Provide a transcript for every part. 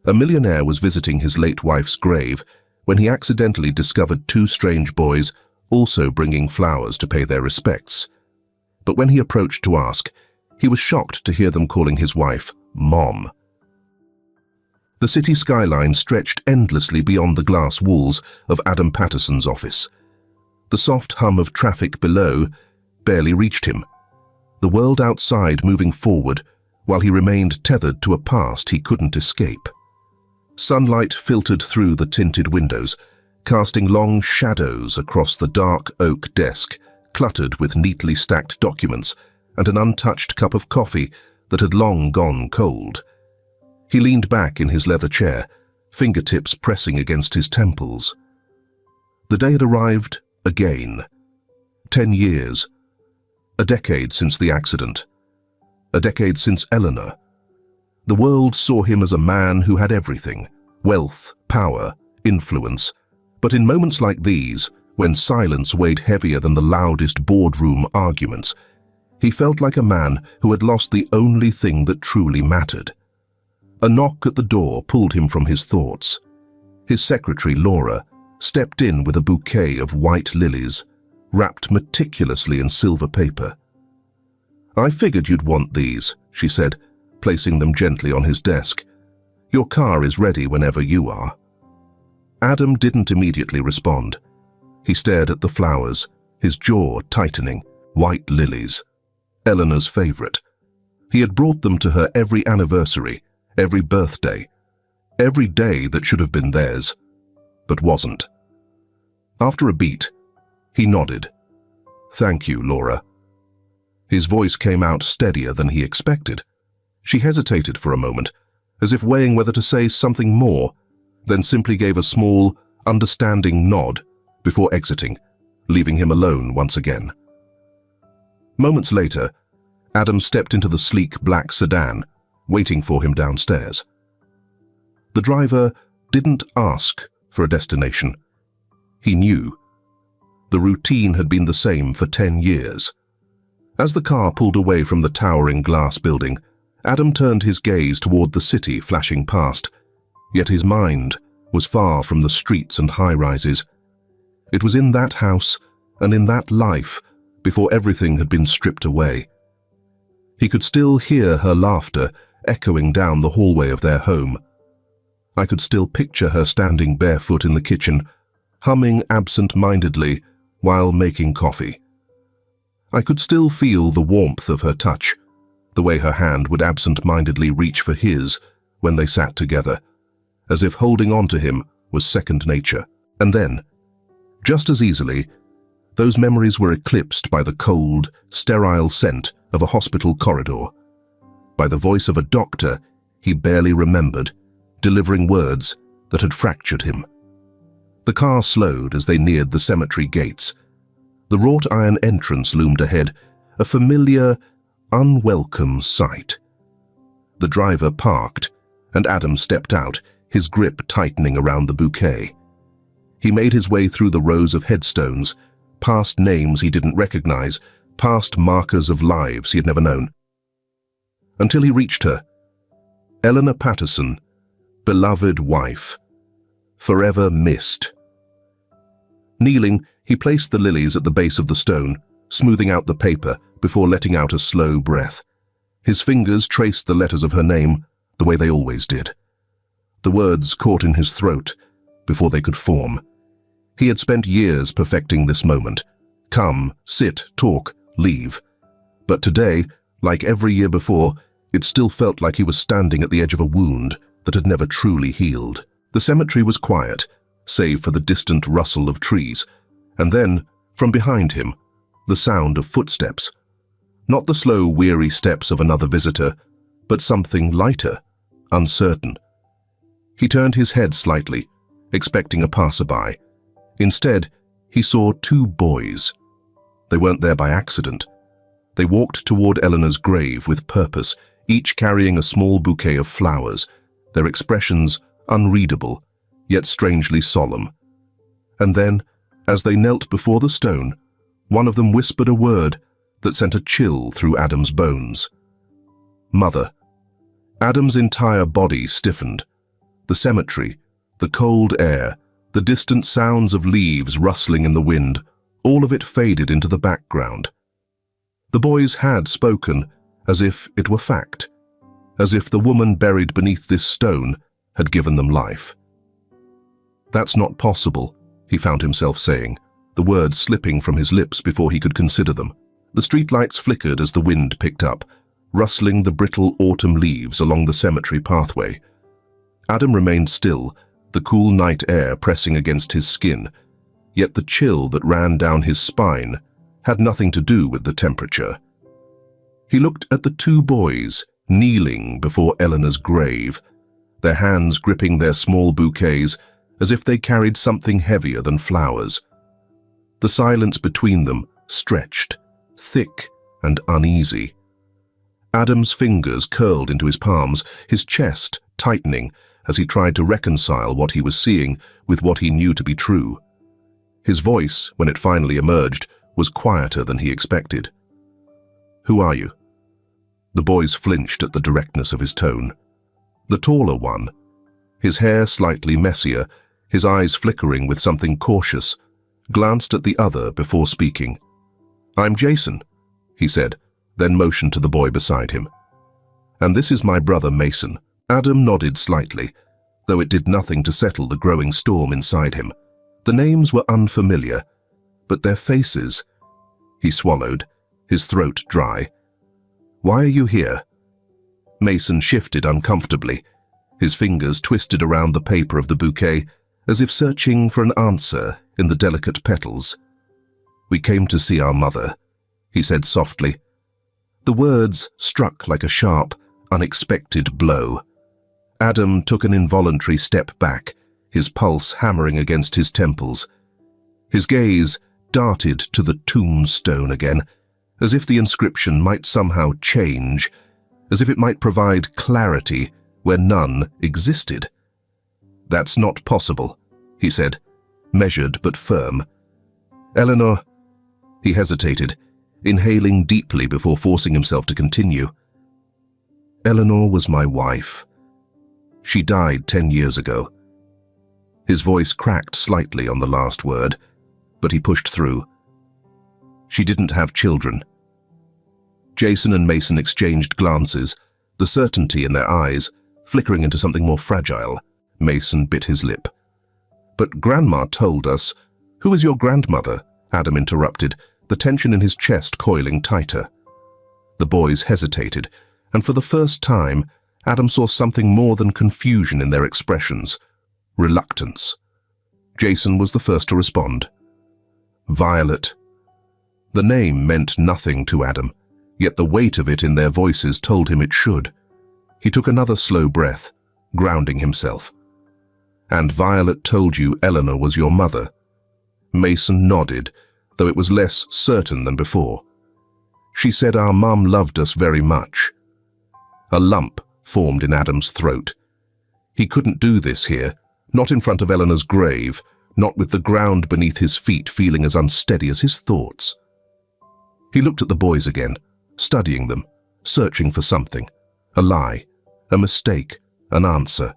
A millionaire was visiting his late wife's grave when he accidentally discovered two strange boys also bringing flowers to pay their respects. But when he approached to ask, he was shocked to hear them calling his wife Mom. The city skyline stretched endlessly beyond the glass walls of Adam Patterson's office. The soft hum of traffic below barely reached him, the world outside moving forward while he remained tethered to a past he couldn't escape. Sunlight filtered through the tinted windows, casting long shadows across the dark oak desk, cluttered with neatly stacked documents and an untouched cup of coffee that had long gone cold. He leaned back in his leather chair, fingertips pressing against his temples. The day had arrived again. 10 years. A decade since the accident. A decade since Eleanor. The world saw him as a man who had everything: wealth, power, influence. But in moments like these, when silence weighed heavier than the loudest boardroom arguments, he felt like a man who had lost the only thing that truly mattered. A knock at the door pulled him from his thoughts. His secretary, Laura, stepped in with a bouquet of white lilies, wrapped meticulously in silver paper. "I figured you'd want these," she said, placing them gently on his desk. "Your car is ready whenever you are." Adam didn't immediately respond. He stared at the flowers, his jaw tightening. White lilies. Eleanor's favorite. He had brought them to her every anniversary, every birthday, every day that should have been theirs, but wasn't. After a beat, he nodded. "Thank you, Laura." His voice came out steadier than he expected. She hesitated for a moment, as if weighing whether to say something more, then simply gave a small, understanding nod before exiting, leaving him alone once again. Moments later, Adam stepped into the sleek black sedan, waiting for him downstairs. The driver didn't ask for a destination. He knew. The routine had been the same for 10 years. As the car pulled away from the towering glass building, Adam turned his gaze toward the city flashing past, yet his mind was far from the streets and high-rises. It was in that house and in that life before everything had been stripped away. He could still hear her laughter echoing down the hallway of their home. I could still picture her standing barefoot in the kitchen, humming absent-mindedly while making coffee. I could still feel the warmth of her touch, the way her hand would absent-mindedly reach for his when they sat together, as if holding on to him was second nature. And then, just as easily, those memories were eclipsed by the cold, sterile scent of a hospital corridor, by the voice of a doctor he barely remembered, delivering words that had fractured him. The car slowed as they neared the cemetery gates. The wrought iron entrance loomed ahead, a familiar, unwelcome sight. The driver parked, and Adam stepped out, his grip tightening around the bouquet. He made his way through the rows of headstones, past names he didn't recognize, past markers of lives he had never known, until he reached her. Eleanor Patterson, beloved wife, forever missed. Kneeling, he placed the lilies at the base of the stone, smoothing out the paper before letting out a slow breath. His fingers traced the letters of her name the way they always did. The words caught in his throat before they could form. He had spent years perfecting this moment. Come, sit, talk, leave. But today, like every year before, it still felt like he was standing at the edge of a wound that had never truly healed. The cemetery was quiet, save for the distant rustle of trees, and then, from behind him, the sound of footsteps. Not the slow, weary steps of another visitor, but something lighter, uncertain. He turned his head slightly, expecting a passerby. Instead, he saw two boys. They weren't there by accident. They walked toward Eleanor's grave with purpose, each carrying a small bouquet of flowers, their expressions unreadable, yet strangely solemn. And then, as they knelt before the stone, one of them whispered a word that sent a chill through Adam's bones. Mother. Adam's entire body stiffened. The cemetery, the cold air, the distant sounds of leaves rustling in the wind, all of it faded into the background. The boys had spoken as if it were fact, as if the woman buried beneath this stone had given them life. "That's not possible," he found himself saying, the words slipping from his lips before he could consider them. The streetlights flickered as the wind picked up, rustling the brittle autumn leaves along the cemetery pathway. Adam remained still, the cool night air pressing against his skin, yet the chill that ran down his spine had nothing to do with the temperature. He looked at the two boys kneeling before Eleanor's grave, their hands gripping their small bouquets as if they carried something heavier than flowers. The silence between them stretched, thick and uneasy. Adam's fingers curled into his palms, his chest tightening as he tried to reconcile what he was seeing with what he knew to be true. His voice, when it finally emerged, was quieter than he expected. "Who are you?" The boys flinched at the directness of his tone. The taller one, his hair slightly messier, his eyes flickering with something cautious, glanced at the other before speaking. "I'm Jason," he said, then motioned to the boy beside him. "And this is my brother Mason." Adam nodded slightly, though it did nothing to settle the growing storm inside him. The names were unfamiliar, but their faces... He swallowed, his throat dry. "Why are you here?" Mason shifted uncomfortably, his fingers twisted around the paper of the bouquet, as if searching for an answer in the delicate petals. "We came to see our mother," he said softly. The words struck like a sharp, unexpected blow. Adam took an involuntary step back, his pulse hammering against his temples. His gaze darted to the tombstone again, as if the inscription might somehow change, as if it might provide clarity where none existed. "That's not possible," he said, measured but firm. "Eleanor..." He hesitated, inhaling deeply before forcing himself to continue. "Eleanor was my wife. She died 10 years ago." His voice cracked slightly on the last word, but he pushed through. "She didn't have children." Jason and Mason exchanged glances, the certainty in their eyes flickering into something more fragile. Mason bit his lip. "But Grandma told us..." "Who is your grandmother?" Adam interrupted, the tension in his chest coiling tighter. The boys hesitated, and for the first time, Adam saw something more than confusion in their expressions. Reluctance. Jason was the first to respond. "Violet." The name meant nothing to Adam, yet the weight of it in their voices told him it should. He took another slow breath, grounding himself. "And Violet told you Eleanor was your mother?" Mason nodded, though it was less certain than before. "She said our mum loved us very much." A lump formed in Adam's throat. He couldn't do this here, not in front of Eleanor's grave, not with the ground beneath his feet feeling as unsteady as his thoughts. He looked at the boys again, studying them, searching for something, a lie, a mistake, an answer.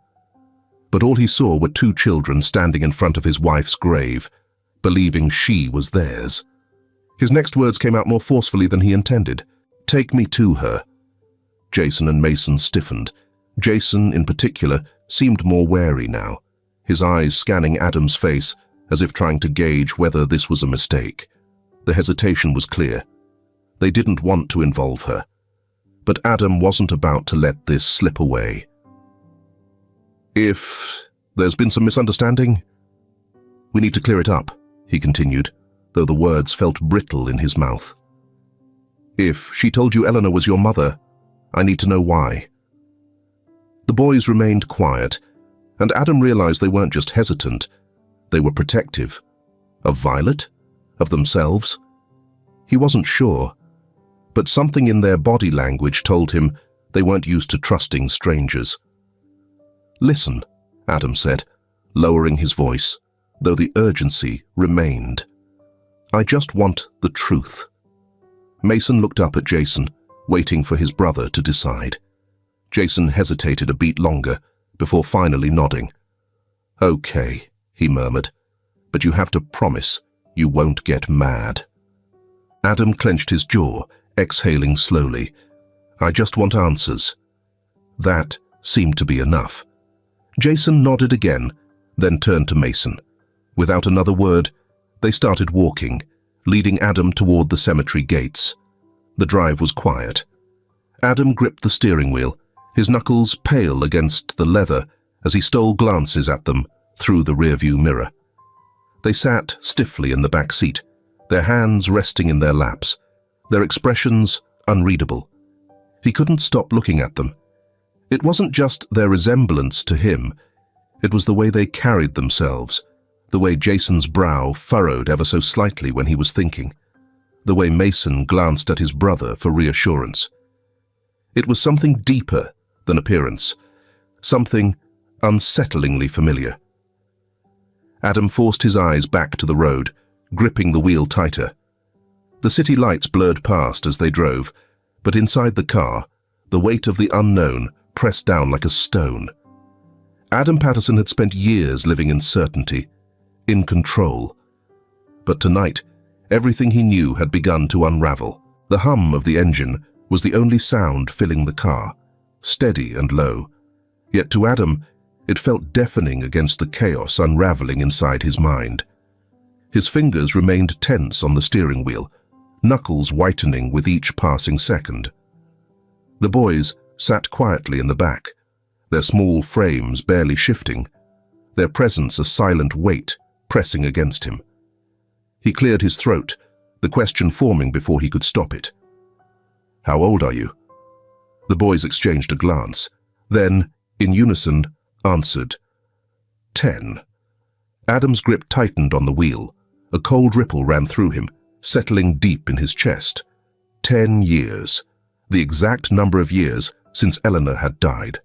But all he saw were two children standing in front of his wife's grave, believing she was theirs. His next words came out more forcefully than he intended. "Take me to her." Jason and Mason stiffened. Jason, in particular, seemed more wary now, his eyes scanning Adam's face as if trying to gauge whether this was a mistake. The hesitation was clear. They didn't want to involve her. But Adam wasn't about to let this slip away. "If there's been some misunderstanding, we need to clear it up," he continued, though the words felt brittle in his mouth. "If she told you Eleanor was your mother, I need to know why." The boys remained quiet, and Adam realized they weren't just hesitant, they were protective. Of Violet? Of themselves? He wasn't sure, but something in their body language told him they weren't used to trusting strangers. "Listen," Adam said, lowering his voice, though the urgency remained. "I just want the truth." Mason looked up at Jason, waiting for his brother to decide. Jason hesitated a beat longer, before finally nodding. "Okay," he murmured, "but you have to promise you won't get mad." Adam clenched his jaw, exhaling slowly. "I just want answers." That seemed to be enough. Jason nodded again, then turned to Mason. Without another word, they started walking, leading Adam toward the cemetery gates. The drive was quiet. Adam gripped the steering wheel, his knuckles pale against the leather as he stole glances at them through the rearview mirror. They sat stiffly in the back seat, their hands resting in their laps, their expressions unreadable. He couldn't stop looking at them. It wasn't just their resemblance to him, it was the way they carried themselves, the way Jason's brow furrowed ever so slightly when he was thinking, the way Mason glanced at his brother for reassurance. It was something deeper than appearance, something unsettlingly familiar. Adam forced his eyes back to the road, gripping the wheel tighter. The city lights blurred past as they drove, but inside the car, the weight of the unknown pressed down like a stone. Adam Patterson had spent years living in certainty, in control. But tonight, everything he knew had begun to unravel. The hum of the engine was the only sound filling the car, steady and low. Yet to Adam, it felt deafening against the chaos unraveling inside his mind. His fingers remained tense on the steering wheel, knuckles whitening with each passing second. The boys sat quietly in the back, their small frames barely shifting, their presence a silent weight pressing against him. He cleared his throat, the question forming before he could stop it. "How old are you?" The boys exchanged a glance, then, in unison, answered, 10. Adam's grip tightened on the wheel. A cold ripple ran through him, settling deep in his chest. 10 years, the exact number of years since Eleanor had died.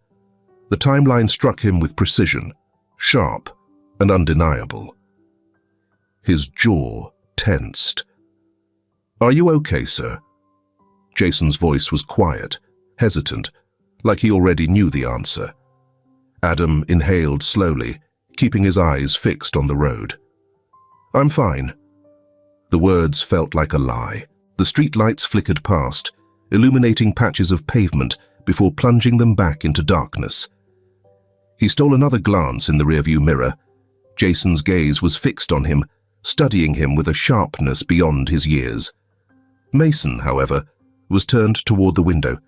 The timeline struck him with precision, sharp and undeniable. His jaw tensed. "Are you okay, sir?" Jason's voice was quiet, hesitant, like he already knew the answer. Adam inhaled slowly, keeping his eyes fixed on the road. "I'm fine." The words felt like a lie. The streetlights flickered past, illuminating patches of pavement before plunging them back into darkness. He stole another glance in the rearview mirror. Jason's gaze was fixed on him, studying him with a sharpness beyond his years. Mason, however, was turned toward the window,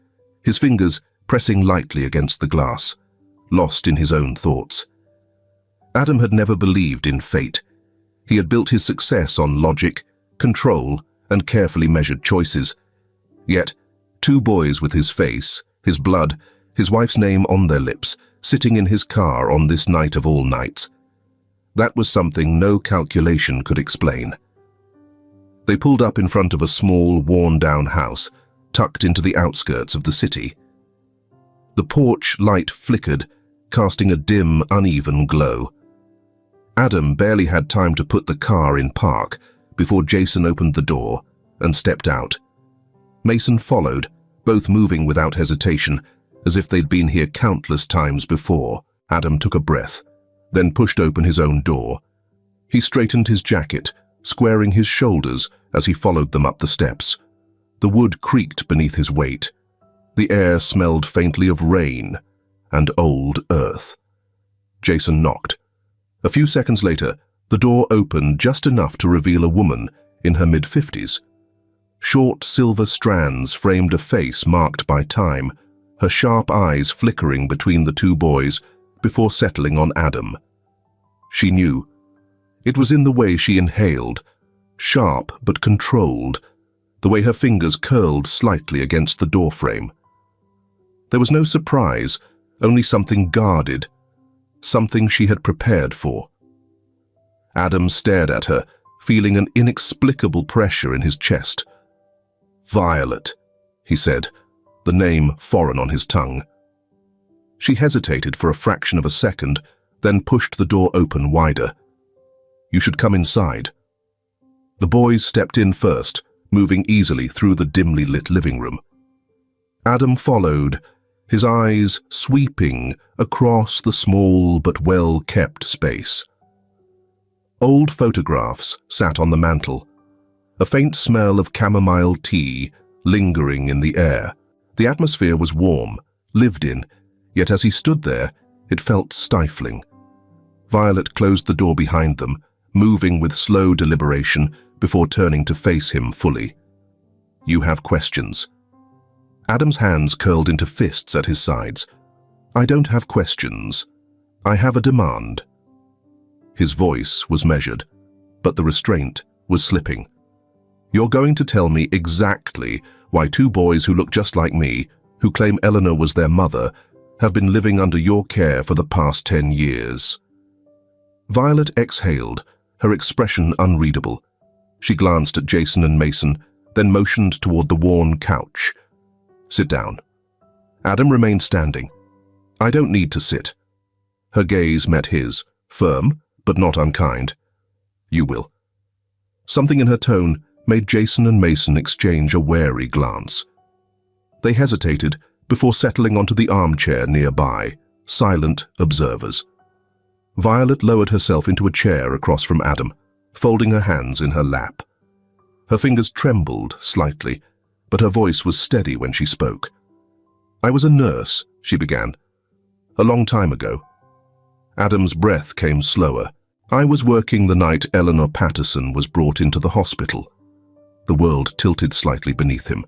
his fingers pressing lightly against the glass, lost in his own thoughts. Adam had never believed in fate. He had built his success on logic, control, and carefully measured choices. Yet, two boys with his face, his blood, his wife's name on their lips, sitting in his car on this night of all nights. That was something no calculation could explain. They pulled up in front of a small, worn-down house, tucked into the outskirts of the city. The porch light flickered, casting a dim, uneven glow. Adam barely had time to put the car in park before Jason opened the door and stepped out. Mason followed, both moving without hesitation, as if they'd been here countless times before. Adam took a breath, then pushed open his own door. He straightened his jacket, squaring his shoulders as he followed them up the steps. The wood creaked beneath his weight. The air smelled faintly of rain and old earth. Jason knocked. A few seconds later, the door opened just enough to reveal a woman in her mid-50s. Short silver strands framed a face marked by time, her sharp eyes flickering between the two boys before settling on Adam. She knew. It was in the way she inhaled, sharp but controlled, the way her fingers curled slightly against the doorframe. There was no surprise, only something guarded, something she had prepared for. Adam stared at her, feeling an inexplicable pressure in his chest. "Violet," he said, the name foreign on his tongue. She hesitated for a fraction of a second, then pushed the door open wider. "You should come inside." The boys stepped in first, moving easily through the dimly lit living room. Adam followed, his eyes sweeping across the small but well-kept space. Old photographs sat on the mantel, a faint smell of chamomile tea lingering in the air. The atmosphere was warm, lived in, yet as he stood there, it felt stifling. Violet closed the door behind them, moving with slow deliberation before turning to face him fully. "You have questions." Adam's hands curled into fists at his sides. "I don't have questions. I have a demand." His voice was measured, but the restraint was slipping. "You're going to tell me exactly why two boys who look just like me, who claim Eleanor was their mother, have been living under your care for the past 10 years. Violet exhaled, her expression unreadable. She glanced at Jason and Mason, then motioned toward the worn couch. "Sit down." Adam remained standing. "I don't need to sit." Her gaze met his, firm but not unkind. "You will." Something in her tone made Jason and Mason exchange a wary glance. They hesitated before settling onto the armchair nearby, silent observers. Violet lowered herself into a chair across from Adam, folding her hands in her lap. Her fingers trembled slightly, but her voice was steady when she spoke. "I was a nurse," she began. "A long time ago." Adam's breath came slower. "I was working the night Eleanor Patterson was brought into the hospital." The world tilted slightly beneath him.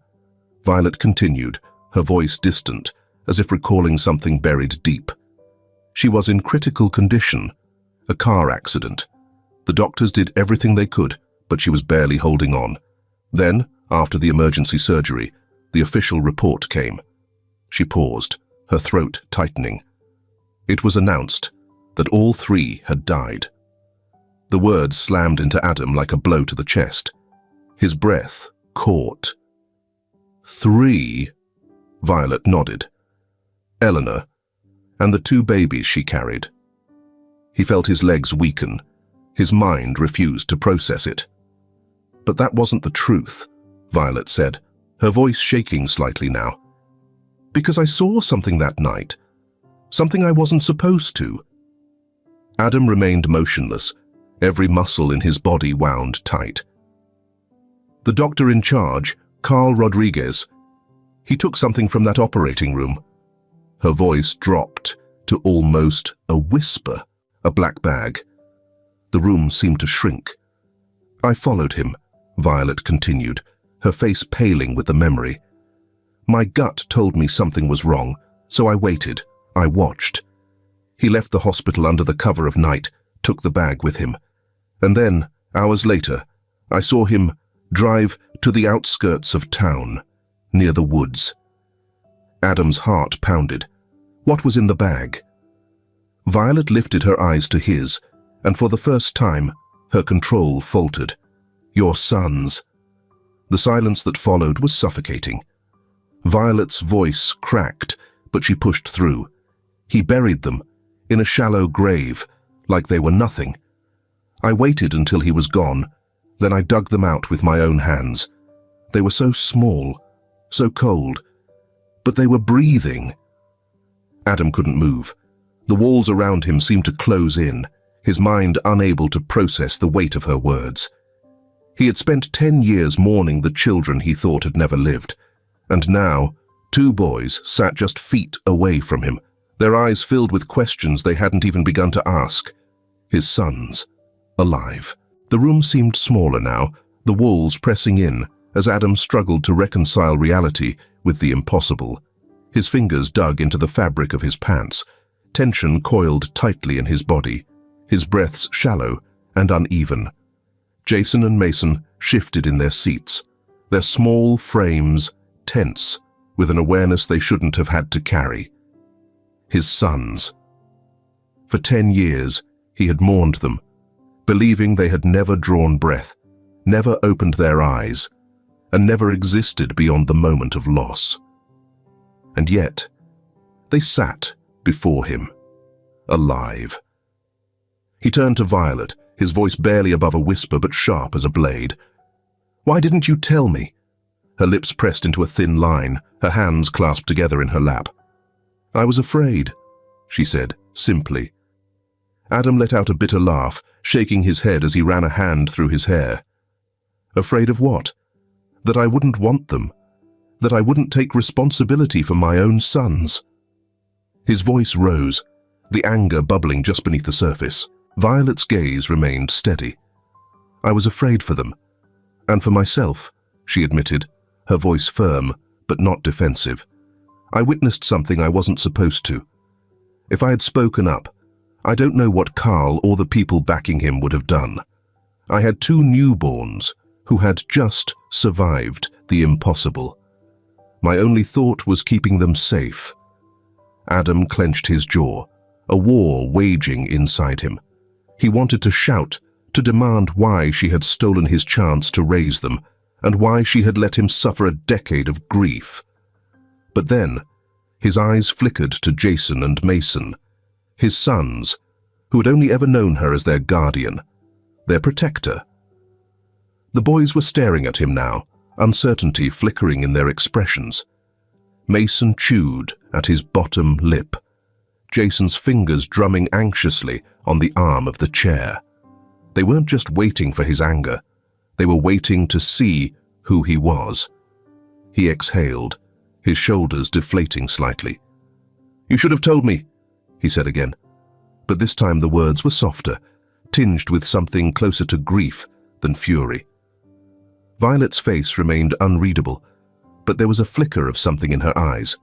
Violet continued, her voice distant, as if recalling something buried deep. "She was in critical condition, a car accident. The doctors did everything they could, but she was barely holding on. Then, after the emergency surgery, the official report came." She paused, her throat tightening. It was announced that all three had died. The words slammed into Adam like a blow to the chest. His breath caught. "3?" Violet nodded. "Eleanor, and the two babies she carried." He felt his legs weaken. His mind refused to process it. "But that wasn't the truth," Violet said, her voice shaking slightly now. "Because I saw something that night. Something I wasn't supposed to." Adam remained motionless, every muscle in his body wound tight. "The doctor in charge, Carl Rodriguez, he took something from that operating room." Her voice dropped to almost a whisper. "A black bag." The room seemed to shrink. "I followed him," Violet continued, her face paling with the memory. "My gut told me something was wrong, so I waited. I watched. He left the hospital under the cover of night, took the bag with him. And then, hours later, I saw him drive to the outskirts of town, near the woods." Adam's heart pounded. What was in the bag? Violet lifted her eyes to his, and for the first time, her control faltered. "Your sons." The silence that followed was suffocating. Violet's voice cracked, but she pushed through. "He buried them, in a shallow grave, like they were nothing. I waited until he was gone, then I dug them out with my own hands. They were so small, so cold, but they were breathing." Adam couldn't move. The walls around him seemed to close in, his mind unable to process the weight of her words. He had spent 10 years mourning the children he thought had never lived, and now, two boys sat just feet away from him, their eyes filled with questions they hadn't even begun to ask. His sons, alive. The room seemed smaller now, the walls pressing in, as Adam struggled to reconcile reality with the impossible. His fingers dug into the fabric of his pants, tension coiled tightly in his body, his breaths shallow and uneven. Jason and Mason shifted in their seats, their small frames tense with an awareness they shouldn't have had to carry. His sons. For 10 years, he had mourned them, believing they had never drawn breath, never opened their eyes, and never existed beyond the moment of loss. And yet, they sat before him, alive. He turned to Violet, his voice barely above a whisper but sharp as a blade. "Why didn't you tell me?" Her lips pressed into a thin line, her hands clasped together in her lap. "I was afraid," she said, simply. Adam let out a bitter laugh, shaking his head as he ran a hand through his hair. "Afraid of what? That I wouldn't want them. That I wouldn't take responsibility for my own sons." His voice rose, the anger bubbling just beneath the surface. Violet's gaze remained steady. "I was afraid for them. And for myself," she admitted, her voice firm but not defensive. "I witnessed something I wasn't supposed to. If I had spoken up, I don't know what Carl or the people backing him would have done. I had 2 newborns who had just survived the impossible. My only thought was keeping them safe." Adam clenched his jaw, a war waging inside him. He wanted to shout, to demand why she had stolen his chance to raise them, and why she had let him suffer a decade of grief. But then, his eyes flickered to Jason and Mason, his sons, who had only ever known her as their guardian, their protector. The boys were staring at him now, uncertainty flickering in their expressions. Mason chewed at his bottom lip, Jason's fingers drumming anxiously on the arm of the chair. They weren't just waiting for his anger, they were waiting to see who he was. He exhaled, his shoulders deflating slightly. "You should have told me," he said again. But this time the words were softer, tinged with something closer to grief than fury. Violet's face remained unreadable, but there was a flicker of something in her eyes.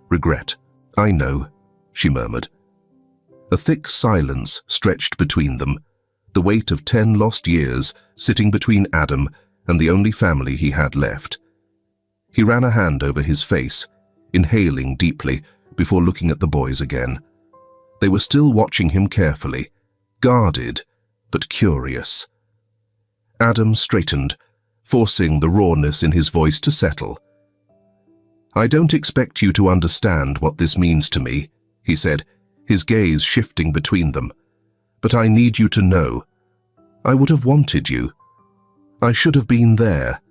Regret. "I know," she murmured. A thick silence stretched between them, the weight of 10 lost years sitting between Adam and the only family he had left. He ran a hand over his face, inhaling deeply before looking at the boys again. They were still watching him carefully, guarded but curious. Adam straightened, forcing the rawness in his voice to settle. "I don't expect you to understand what this means to me," he said, his gaze shifting between them. "But I need you to know. I would have wanted you. I should have been there."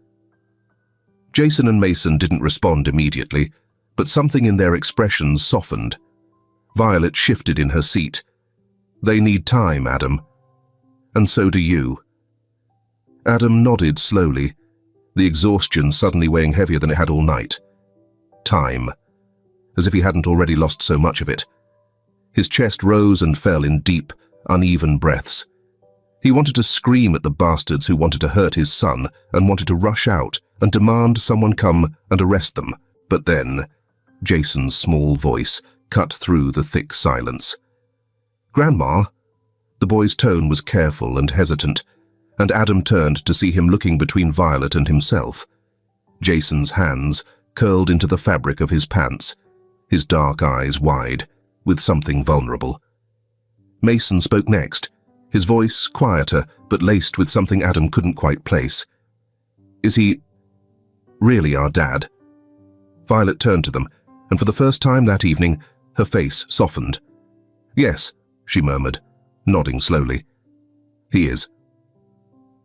Jason and Mason didn't respond immediately, but something in their expressions softened. Violet shifted in her seat. "They need time, Adam. And so do you." Adam nodded slowly, the exhaustion suddenly weighing heavier than it had all night. Time. As if he hadn't already lost so much of it. His chest rose and fell in deep, uneven breaths. He wanted to scream at the bastards who wanted to hurt his son and wanted to rush out and demand someone come and arrest them. But then, Jason's small voice cut through the thick silence. "Grandma?" The boy's tone was careful and hesitant, and Adam turned to see him looking between Violet and himself. Jason's hands curled into the fabric of his pants, his dark eyes wide, with something vulnerable. Mason spoke next, his voice quieter but laced with something Adam couldn't quite place. "Is he really our dad?" Violet turned to them, and for the first time that evening, her face softened. "Yes," she murmured, nodding slowly. "He is."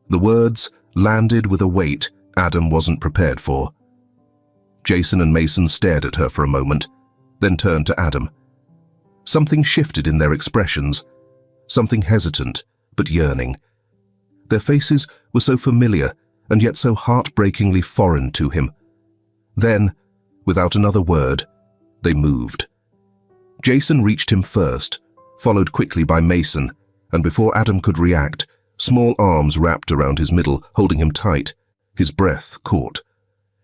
The words landed with a weight Adam wasn't prepared for. Jason and Mason stared at her for a moment, then turned to Adam. Something shifted in their expressions, something hesitant but yearning. Their faces were so familiar and yet so heartbreakingly foreign to him. Then, without another word, they moved. Jason reached him first, followed quickly by Mason, and before Adam could react, small arms wrapped around his middle, holding him tight. His breath caught.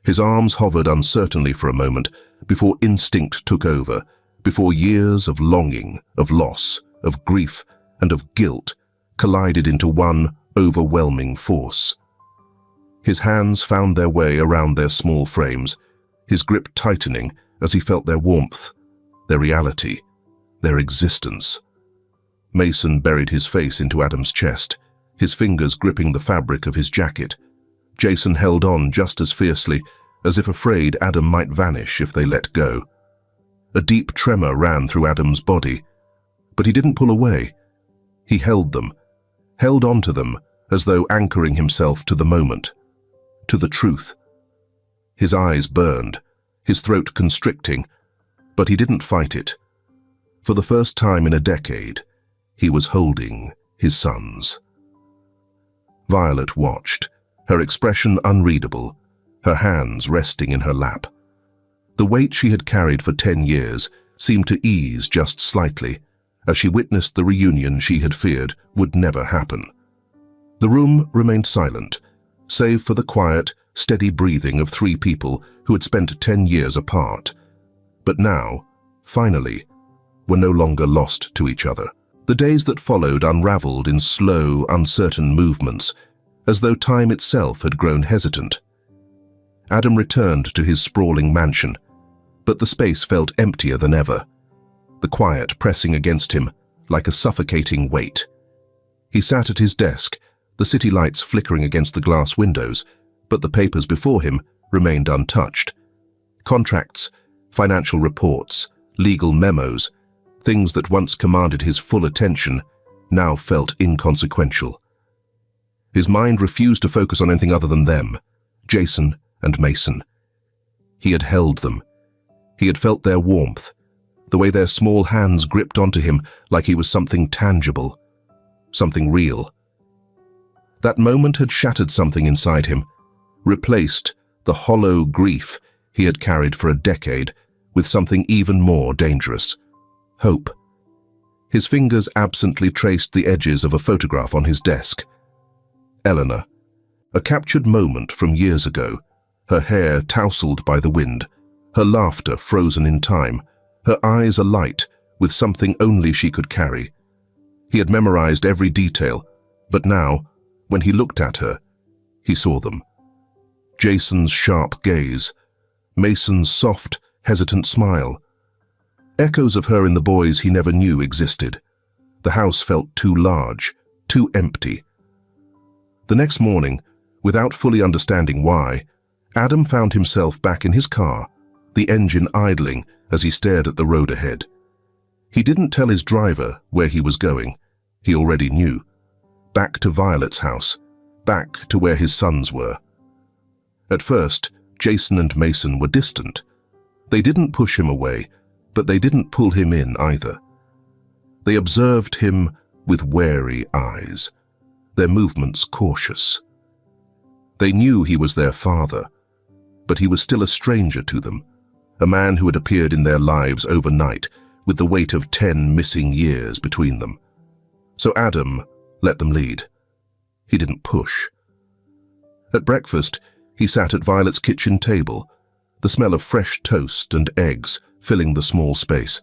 His arms hovered uncertainly for a moment before instinct took over, before years of longing, of loss, of grief, and of guilt collided into one overwhelming force. His hands found their way around their small frames, his grip tightening as he felt their warmth, their reality, their existence. Mason buried his face into Adam's chest, his fingers gripping the fabric of his jacket. Jason held on just as fiercely, as if afraid Adam might vanish if they let go. A deep tremor ran through Adam's body, but he didn't pull away. He held them, held on to them as though anchoring himself to the moment, to the truth. His eyes burned, his throat constricting, But he didn't fight it. For the first time in a decade, he was holding his sons. Violet watched, her expression unreadable, her hands resting in her lap. The weight she had carried for 10 years seemed to ease just slightly as she witnessed the reunion she had feared would never happen. The room remained silent, save for the quiet, steady breathing of 3 people who had spent 10 years apart, but now, finally, were no longer lost to each other. The days that followed unraveled in slow, uncertain movements, as though time itself had grown hesitant. Adam returned to his sprawling mansion, but the space felt emptier than ever, the quiet pressing against him like a suffocating weight. He sat at his desk, the city lights flickering against the glass windows, but the papers before him remained untouched. Contracts, financial reports, legal memos, things that once commanded his full attention now felt inconsequential. His mind refused to focus on anything other than them, Jason and Mason. He had held them. He had felt their warmth, the way their small hands gripped onto him like he was something tangible, something real. That moment had shattered something inside him, replaced the hollow grief he had carried for a decade with something even more dangerous: hope. His fingers absently traced the edges of a photograph on his desk. Eleanor, a captured moment from years ago, her hair tousled by the wind, her laughter frozen in time, her eyes alight with something only she could carry. He had memorized every detail, but now, when he looked at her, he saw them. Jason's sharp gaze, Mason's soft, hesitant smile. Echoes of her in the boys he never knew existed. The house felt too large, too empty. The next morning, without fully understanding why, Adam found himself back in his car, the engine idling as he stared at the road ahead. He didn't tell his driver where he was going. He already knew. Back to Violet's house, back to where his sons were. At first, Jason and Mason were distant. They didn't push him away, but they didn't pull him in either. They observed him with wary eyes, their movements cautious. They knew he was their father, but he was still a stranger to them, a man who had appeared in their lives overnight with the weight of 10 missing years between them. So Adam let them lead. He didn't push. At breakfast, he sat at Violet's kitchen table, the smell of fresh toast and eggs filling the small space.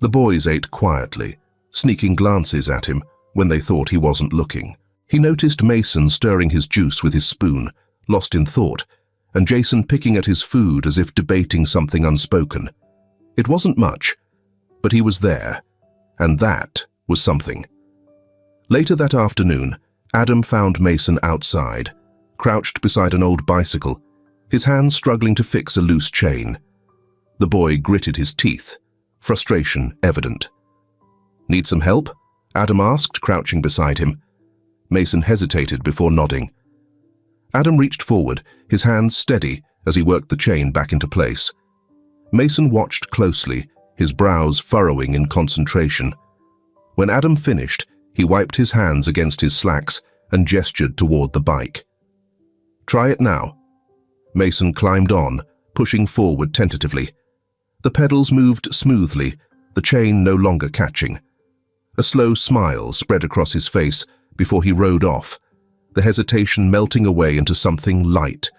The boys ate quietly, sneaking glances at him when they thought he wasn't looking. He noticed Mason stirring his juice with his spoon, lost in thought, and Jason picking at his food as if debating something unspoken. It wasn't much, but he was there, and that was something. Later that afternoon, Adam found Mason outside, crouched beside an old bicycle, his hands struggling to fix a loose chain. The boy gritted his teeth, frustration evident. "Need some help?" Adam asked, crouching beside him. Mason hesitated before nodding. Adam reached forward, his hands steady as he worked the chain back into place. Mason watched closely, his brows furrowing in concentration. When Adam finished, he wiped his hands against his slacks and gestured toward the bike. "Try it now." Mason climbed on, pushing forward tentatively. The pedals moved smoothly, the chain no longer catching. A slow smile spread across his face before he rode off, the hesitation melting away into something light,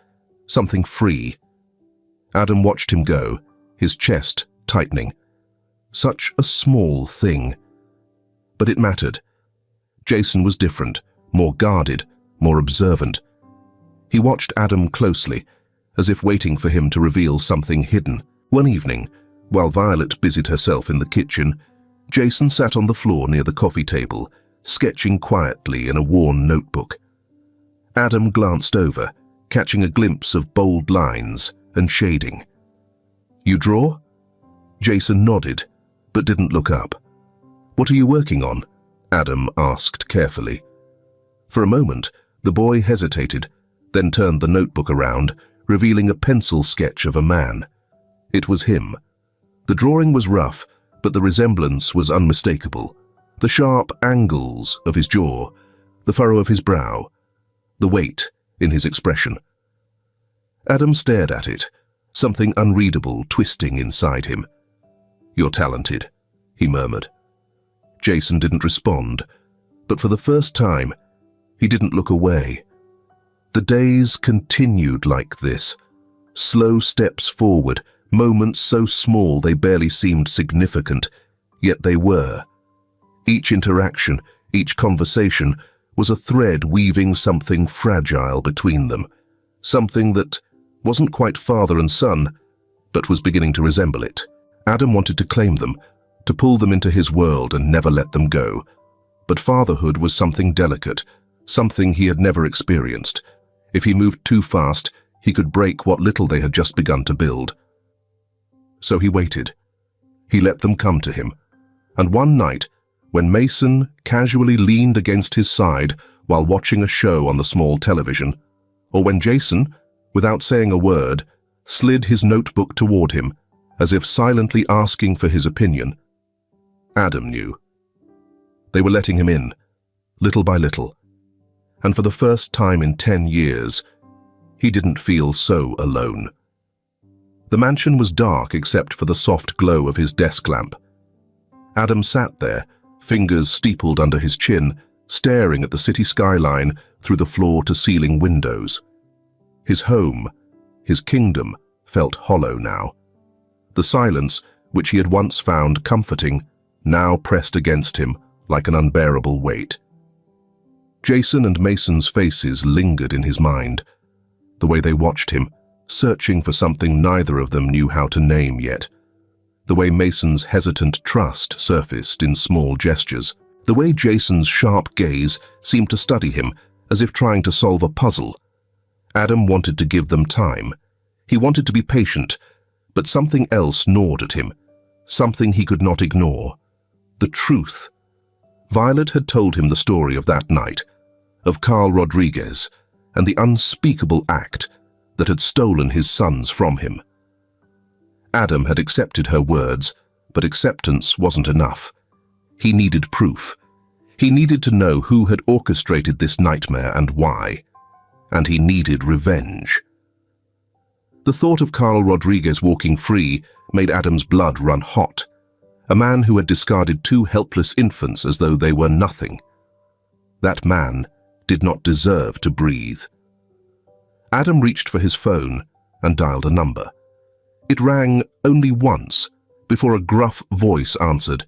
something free. Adam watched him go, his chest tightening. Such a small thing. But it mattered. Jason was different, more guarded, more observant. He watched Adam closely, as if waiting for him to reveal something hidden. One evening, while Violet busied herself in the kitchen, Jason sat on the floor near the coffee table, sketching quietly in a worn notebook. Adam glanced over, catching a glimpse of bold lines and shading. "You draw?" Jason nodded, but didn't look up. "What are you working on?" Adam asked carefully. For a moment, the boy hesitated, then turned the notebook around, revealing a pencil sketch of a man. It was him, The drawing was rough, but the resemblance was unmistakable. The sharp angles of his jaw, the furrow of his brow, the weight in his expression. Adam stared at it, something unreadable twisting inside him. "You're talented," he murmured. Jason didn't respond, but for the first time, he didn't look away. The days continued like this, slow steps forward, moments so small they barely seemed significant, yet they were. Each interaction, each conversation, was a thread weaving something fragile between them, something that wasn't quite father and son, but was beginning to resemble it. Adam wanted to claim them, to pull them into his world and never let them go. But fatherhood was something delicate, something he had never experienced. If he moved too fast, he could break what little they had just begun to build. So he waited. He let them come to him. And one night, when Mason casually leaned against his side while watching a show on the small television, or when Jason, without saying a word, slid his notebook toward him, as if silently asking for his opinion, Adam knew. They were letting him in, little by little, and for the first time in 10 years, he didn't feel so alone. The mansion was dark except for the soft glow of his desk lamp. Adam sat there, fingers steepled under his chin, staring at the city skyline through the floor-to-ceiling windows. His home, his kingdom, felt hollow now. The silence, which he had once found comforting, now pressed against him like an unbearable weight. Jason and Mason's faces lingered in his mind, the way they watched him, searching for something neither of them knew how to name yet. The way Mason's hesitant trust surfaced in small gestures. The way Jason's sharp gaze seemed to study him, as if trying to solve a puzzle. Adam wanted to give them time. He wanted to be patient, but something else gnawed at him, something he could not ignore. The truth. Violet had told him the story of that night, of Carl Rodriguez, and the unspeakable act that had stolen his sons from him. Adam had accepted her words, but acceptance wasn't enough. He needed proof. He needed to know who had orchestrated this nightmare and why. And he needed revenge. The thought of Carl Rodriguez walking free made Adam's blood run hot. A man who had discarded 2 helpless infants as though they were nothing. That man did not deserve to breathe. Adam reached for his phone and dialed a number. It rang only once before a gruff voice answered.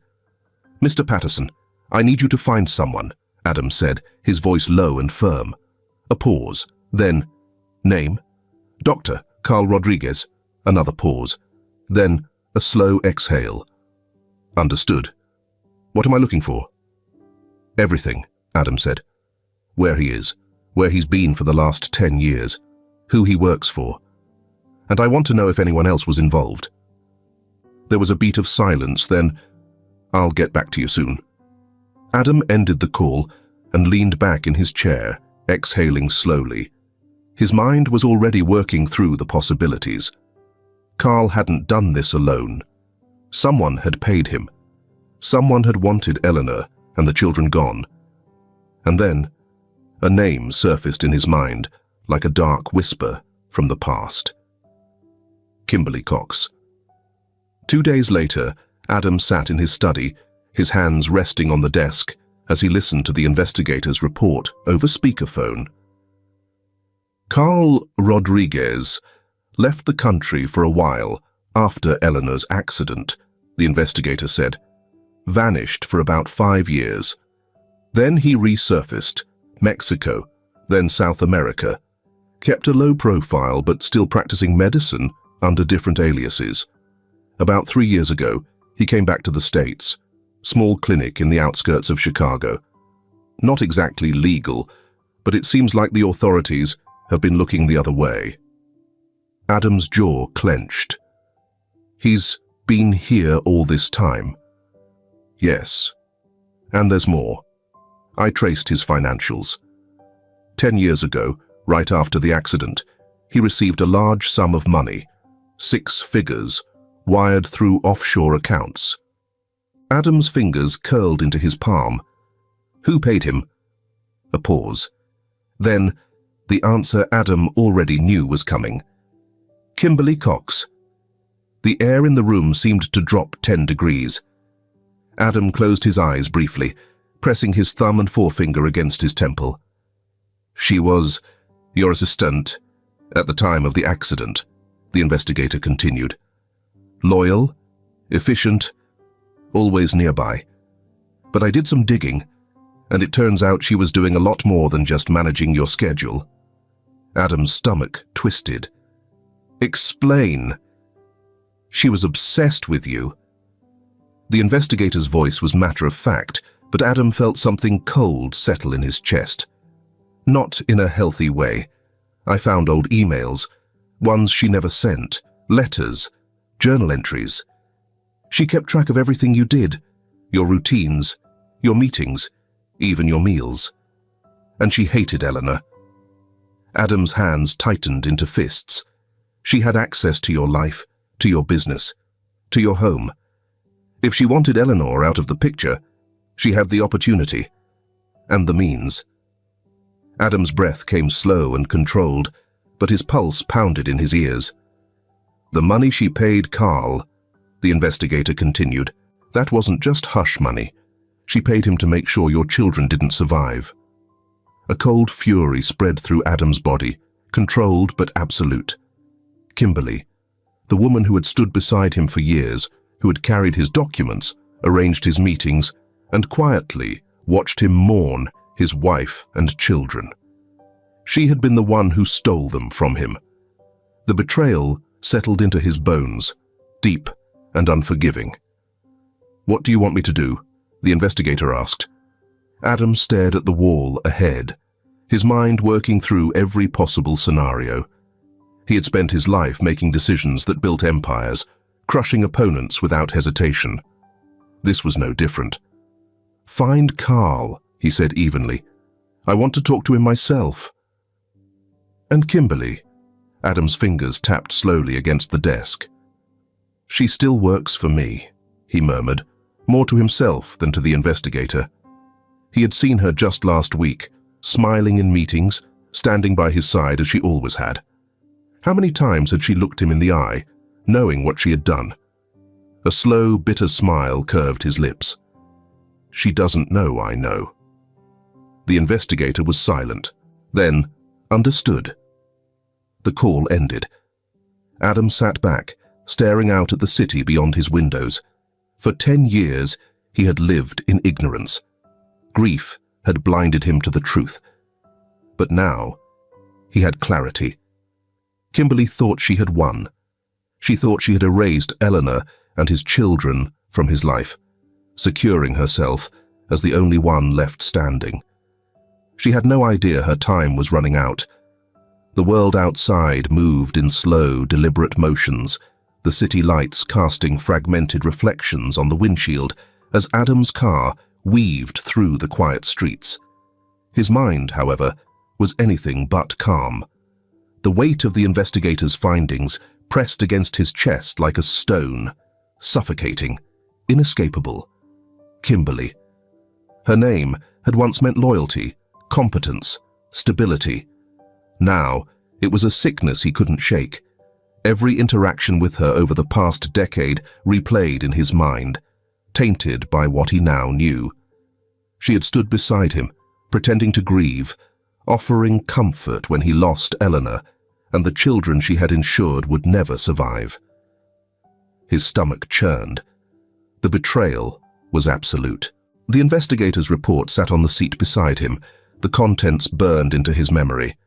"Mr. Patterson, I need you to find someone," Adam said, his voice low and firm. A pause, then, "Name?" "Dr. Carl Rodriguez." Another pause, then a slow exhale. "Understood. What am I looking for?" "Everything," Adam said. "Where he is, where he's been for the last 10 years, who he works for. And I want to know if anyone else was involved." There was a beat of silence, then, "I'll get back to you soon." Adam ended the call and leaned back in his chair, exhaling slowly. His mind was already working through the possibilities. Carl hadn't done this alone. Someone had paid him. Someone had wanted Eleanor and the children gone. And then, a name surfaced in his mind like a dark whisper from the past. Kimberly Cox. 2 days later, Adam sat in his study, his hands resting on the desk as he listened to the investigator's report over speakerphone. Carl Rodriguez left the country for a while after Eleanor's accident, the investigator said. Vanished for about 5 years. Then he resurfaced, Mexico, then South America. Kept a low profile but still practicing medicine under different aliases. About 3 years ago, he came back to the States. Small clinic in the outskirts of Chicago. Not exactly legal, but it seems like the authorities have been looking the other way. Adam's jaw clenched. He's been here all this time. Yes. And there's more. I traced his financials. 10 years ago, right after the accident, he received a large sum of money, 6 figures, wired through offshore accounts. Adam's fingers curled into his palm. Who paid him? A pause. Then, the answer Adam already knew was coming. Kimberly Cox. The air in the room seemed to drop 10 degrees. Adam closed his eyes briefly, pressing his thumb and forefinger against his temple. She was your assistant at the time of the accident, the investigator continued. Loyal, efficient, always nearby. But I did some digging, and it turns out she was doing a lot more than just managing your schedule. Adam's stomach twisted. Explain. She was obsessed with you. The investigator's voice was matter-of-fact, but Adam felt something cold settle in his chest. Not in a healthy way. I found old emails, ones she never sent, letters, journal entries. She kept track of everything you did, your routines, your meetings, even your meals. And she hated Eleanor. Adam's hands tightened into fists. She had access to your life, to your business, to your home. If she wanted Eleanor out of the picture, she had the opportunity and the means. Adam's breath came slow and controlled, but his pulse pounded in his ears. The money she paid Carl, the investigator continued, that wasn't just hush money. She paid him to make sure your children didn't survive. A cold fury spread through Adam's body, controlled but absolute. Kimberly, the woman who had stood beside him for years, who had carried his documents, arranged his meetings, and quietly watched him mourn his wife and children. She had been the one who stole them from him. The betrayal settled into his bones, deep and unforgiving. What do you want me to do? The investigator asked. Adam stared at the wall ahead, his mind working through every possible scenario. He had spent his life making decisions that built empires, crushing opponents without hesitation. This was no different. Find Carl, he said evenly. I want to talk to him myself. And Kimberly, Adam's fingers tapped slowly against the desk. She still works for me, he murmured, more to himself than to the investigator. He had seen her just last week, smiling in meetings, standing by his side as she always had. How many times had she looked him in the eye, knowing what she had done? A slow, bitter smile curved his lips. She doesn't know I know. The investigator was silent, then understood. The call ended. Adam sat back, staring out at the city beyond his windows. For 10 years, he had lived in ignorance. Grief had blinded him to the truth. But now, he had clarity. Kimberly thought she had won. She thought she had erased Eleanor and his children from his life, securing herself as the only one left standing. She had no idea her time was running out. The world outside moved in slow, deliberate motions, the city lights casting fragmented reflections on the windshield as Adam's car weaved through the quiet streets. His mind, however, was anything but calm. The weight of the investigator's findings pressed against his chest like a stone, suffocating, inescapable. Kimberly. Her name had once meant loyalty, competence, stability. Now, it was a sickness he couldn't shake. Every interaction with her over the past decade replayed in his mind, tainted by what he now knew. She had stood beside him, pretending to grieve, offering comfort when he lost Eleanor and the children she had ensured would never survive. His stomach churned. The betrayal was absolute. The investigator's report sat on the seat beside him, the contents burned into his memory.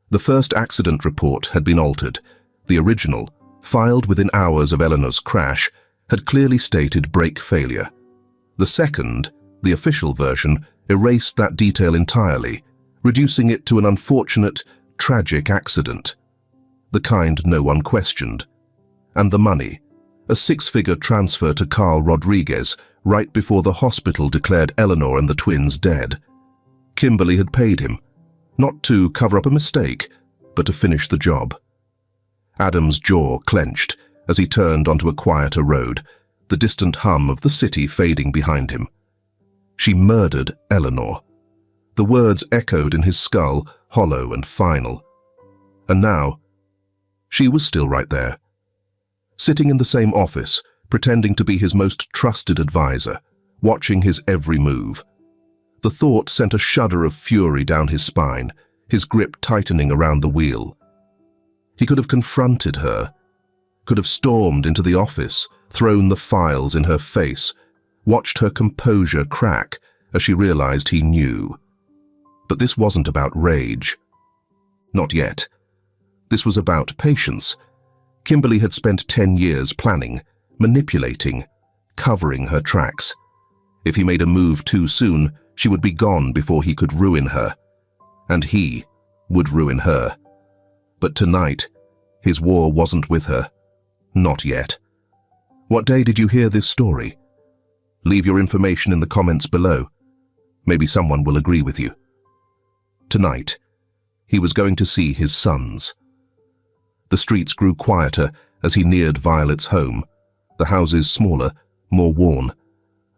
The first accident report had been altered. The original, filed within hours of Eleanor's crash, had clearly stated brake failure. The second, the official version, erased that detail entirely, reducing it to an unfortunate, tragic accident. The kind no one questioned. And the money, a 6-figure transfer to Carl Rodriguez right before the hospital declared Eleanor and the twins dead. Kimberly had paid him, not to cover up a mistake, but to finish the job. Adam's jaw clenched, as he turned onto a quieter road, the distant hum of the city fading behind him. She murdered Eleanor. The words echoed in his skull, hollow and final. And now, she was still right there, sitting in the same office, pretending to be his most trusted advisor, watching his every move. The thought sent a shudder of fury down his spine, his grip tightening around the wheel. He could have confronted her, could have stormed into the office, thrown the files in her face, watched her composure crack as she realized he knew. But this wasn't about rage. Not yet. This was about patience. Kimberly had spent 10 years planning, manipulating, covering her tracks. If he made a move too soon, she would be gone before he could ruin her. And he would ruin her. But tonight, his war wasn't with her. Not yet. What day did you hear this story? Leave your information in the comments below. Maybe someone will agree with you. Tonight, he was going to see his sons. The streets grew quieter as he neared Violet's home, the houses smaller, more worn,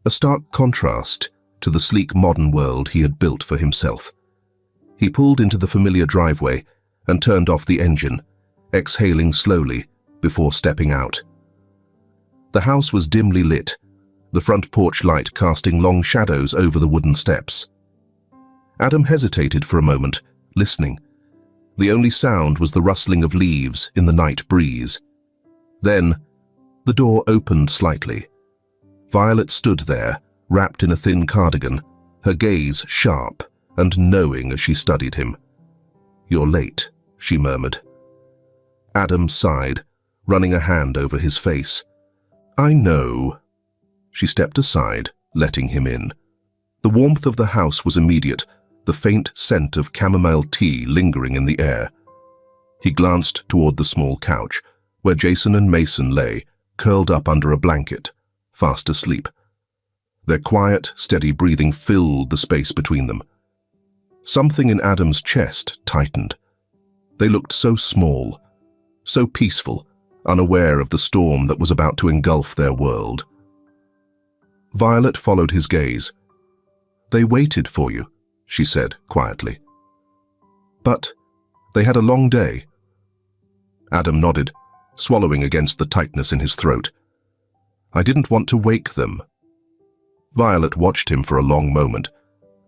a stark contrast to the sleek modern world he had built for himself. He pulled into the familiar driveway and turned off the engine, exhaling slowly before stepping out. The house was dimly lit, the front porch light casting long shadows over the wooden steps. Adam hesitated for a moment, listening. The only sound was the rustling of leaves in the night breeze. Then, the door opened slightly. Violet stood there, wrapped in a thin cardigan, her gaze sharp and knowing as she studied him. "You're late," she murmured. Adam sighed, running a hand over his face. "I know." She stepped aside, letting him in. The warmth of the house was immediate, the faint scent of chamomile tea lingering in the air. He glanced toward the small couch, where Jason and Mason lay, curled up under a blanket, fast asleep. Their quiet, steady breathing filled the space between them. Something in Adam's chest tightened. They looked so small, so peaceful, unaware of the storm that was about to engulf their world. Violet followed his gaze. "They waited for you," she said quietly. "But they had a long day." Adam nodded, swallowing against the tightness in his throat. "I didn't want to wake them." Violet watched him for a long moment,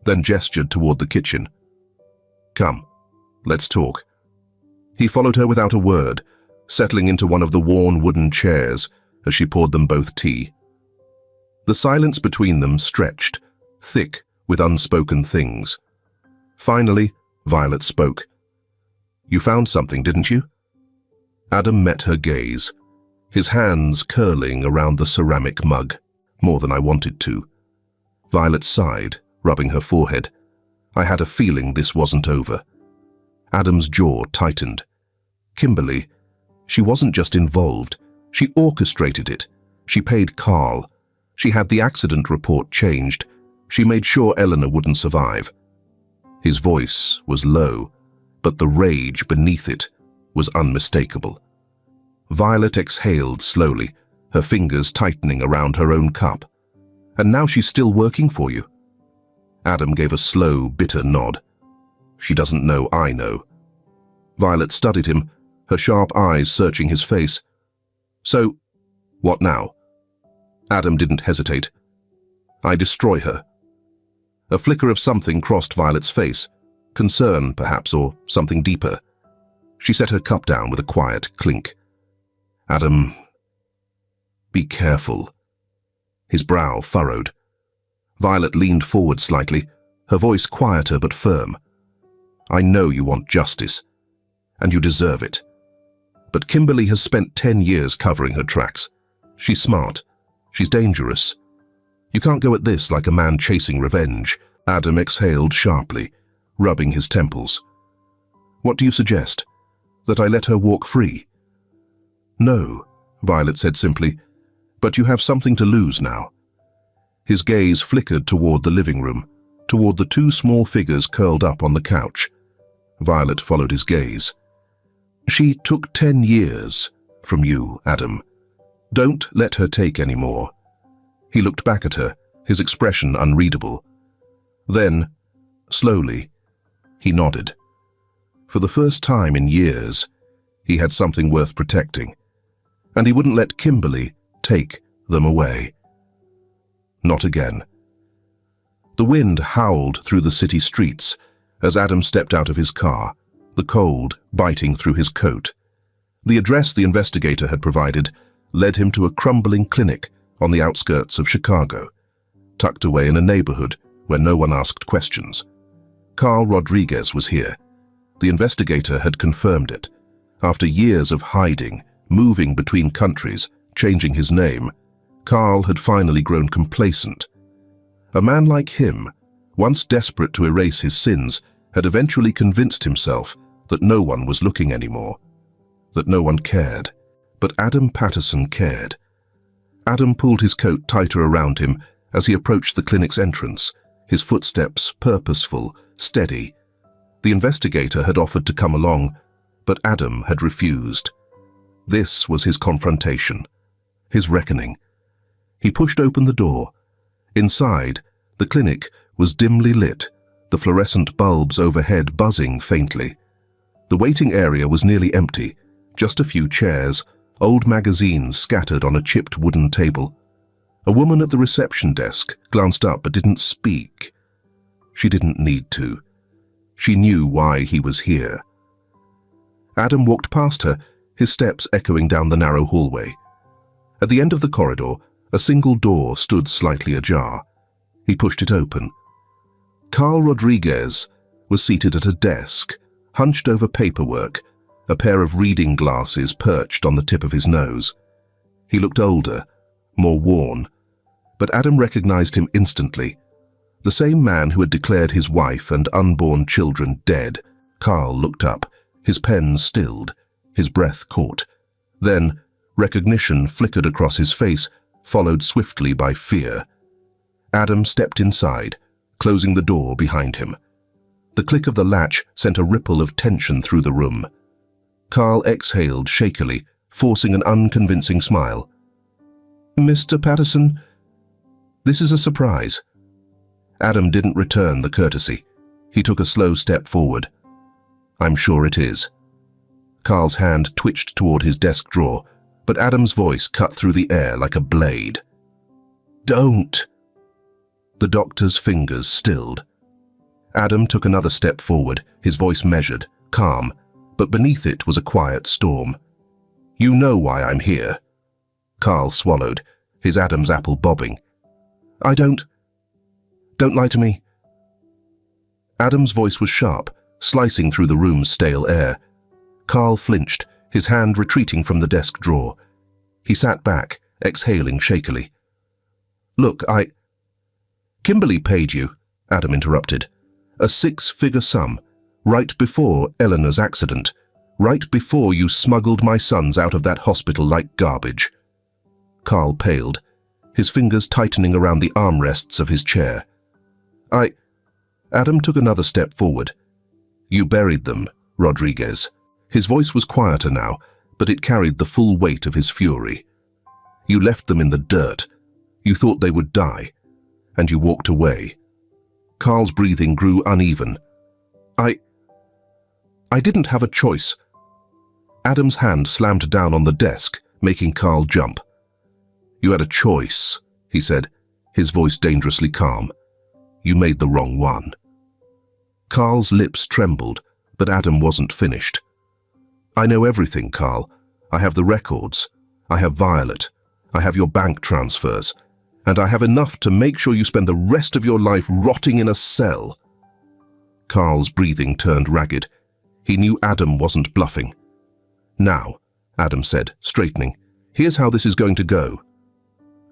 then gestured toward the kitchen. "Come, let's talk." He followed her without a word, settling into one of the worn wooden chairs as she poured them both tea. The silence between them stretched, thick with unspoken things. Finally, Violet spoke. "You found something, didn't you?" Adam met her gaze, his hands curling around the ceramic mug, more than I wanted to. Violet sighed, rubbing her forehead. I had a feeling this wasn't over. Adam's jaw tightened. Kimberly, she wasn't just involved, she orchestrated it. She paid Carl. She had the accident report changed. She made sure Eleanor wouldn't survive. His voice was low, but the rage beneath it was unmistakable. Violet exhaled slowly, her fingers tightening around her own cup. "And now she's still working for you?" Adam gave a slow, bitter nod. "She doesn't know I know." Violet studied him, her sharp eyes searching his face. "So, what now?" Adam didn't hesitate. "I destroy her." A flicker of something crossed Violet's face, concern perhaps, or something deeper. She set her cup down with a quiet clink. "Adam, be careful." His brow furrowed. Violet leaned forward slightly, her voice quieter but firm. "I know you want justice, and you deserve it. But Kimberly has spent 10 years covering her tracks. She's smart. She's dangerous. You can't go at this like a man chasing revenge." Adam exhaled sharply, rubbing his temples. "What do you suggest? That I let her walk free?" "No," Violet said simply, "but you have something to lose now." His gaze flickered toward the living room, toward the two small figures curled up on the couch. Violet followed his gaze. "She took 10 years from you, Adam. Don't let her take any more. He looked back at her, his expression unreadable. Then, slowly, he nodded. For the first time in years, he had something worth protecting, and he wouldn't let Kimberly take them away. Not again. The wind howled through the city streets as Adam stepped out of his car, the cold biting through his coat. The address the investigator had provided led him to a crumbling clinic on the outskirts of Chicago, tucked away in a neighborhood where no one asked questions. Carl Rodriguez was here. The investigator had confirmed it. After years of hiding, moving between countries, changing his name, Carl had finally grown complacent. A man like him, once desperate to erase his sins, had eventually convinced himself that no one was looking anymore, that no one cared. But Adam Patterson cared. Adam pulled his coat tighter around him as he approached the clinic's entrance, his footsteps purposeful, steady. The investigator had offered to come along, but Adam had refused. This was his confrontation, his reckoning. He pushed open the door. Inside, the clinic was dimly lit, the fluorescent bulbs overhead buzzing faintly. The waiting area was nearly empty, just a few chairs, old magazines scattered on a chipped wooden table. A woman at the reception desk glanced up but didn't speak. She didn't need to. She knew why he was here. Adam walked past her, his steps echoing down the narrow hallway. At the end of the corridor, a single door stood slightly ajar. He pushed it open. Carl Rodriguez was seated at a desk, hunched over paperwork, a pair of reading glasses perched on the tip of his nose. He looked older, more worn, but Adam recognized him instantly. The same man who had declared his wife and unborn children dead. Carl looked up, his pen stilled, his breath caught. Then, recognition flickered across his face, followed swiftly by fear. Adam stepped inside, closing the door behind him. The click of the latch sent a ripple of tension through the room. Carl exhaled shakily, forcing an unconvincing smile. "Mr. Patterson, this is a surprise." Adam didn't return the courtesy. He took a slow step forward. "I'm sure it is." Carl's hand twitched toward his desk drawer, but Adam's voice cut through the air like a blade. "Don't!" The doctor's fingers stilled. Adam took another step forward, his voice measured, calm, but beneath it was a quiet storm. "You know why I'm here." Carl swallowed, his Adam's apple bobbing. Don't lie to me." Adam's voice was sharp, slicing through the room's stale air. Carl flinched, his hand retreating from the desk drawer. He sat back, exhaling shakily. "Look, Kimberly paid you," Adam interrupted. "A 6-figure sum, right before Eleanor's accident, right before you smuggled my sons out of that hospital like garbage." Carl paled, his fingers tightening around the armrests of his chair. Adam took another step forward. "You buried them, Rodriguez." His voice was quieter now, but it carried the full weight of his fury. "You left them in the dirt. You thought they would die, and you walked away." Carl's breathing grew uneven. I didn't have a choice." Adam's hand slammed down on the desk, making Carl jump. "You had a choice," he said, his voice dangerously calm. "You made the wrong one." Carl's lips trembled, but Adam wasn't finished. "I know everything, Carl. I have the records. I have Violet. I have your bank transfers. And I have enough to make sure you spend the rest of your life rotting in a cell." Carl's breathing turned ragged. He knew Adam wasn't bluffing. "Now," Adam said, straightening, "here's how this is going to go."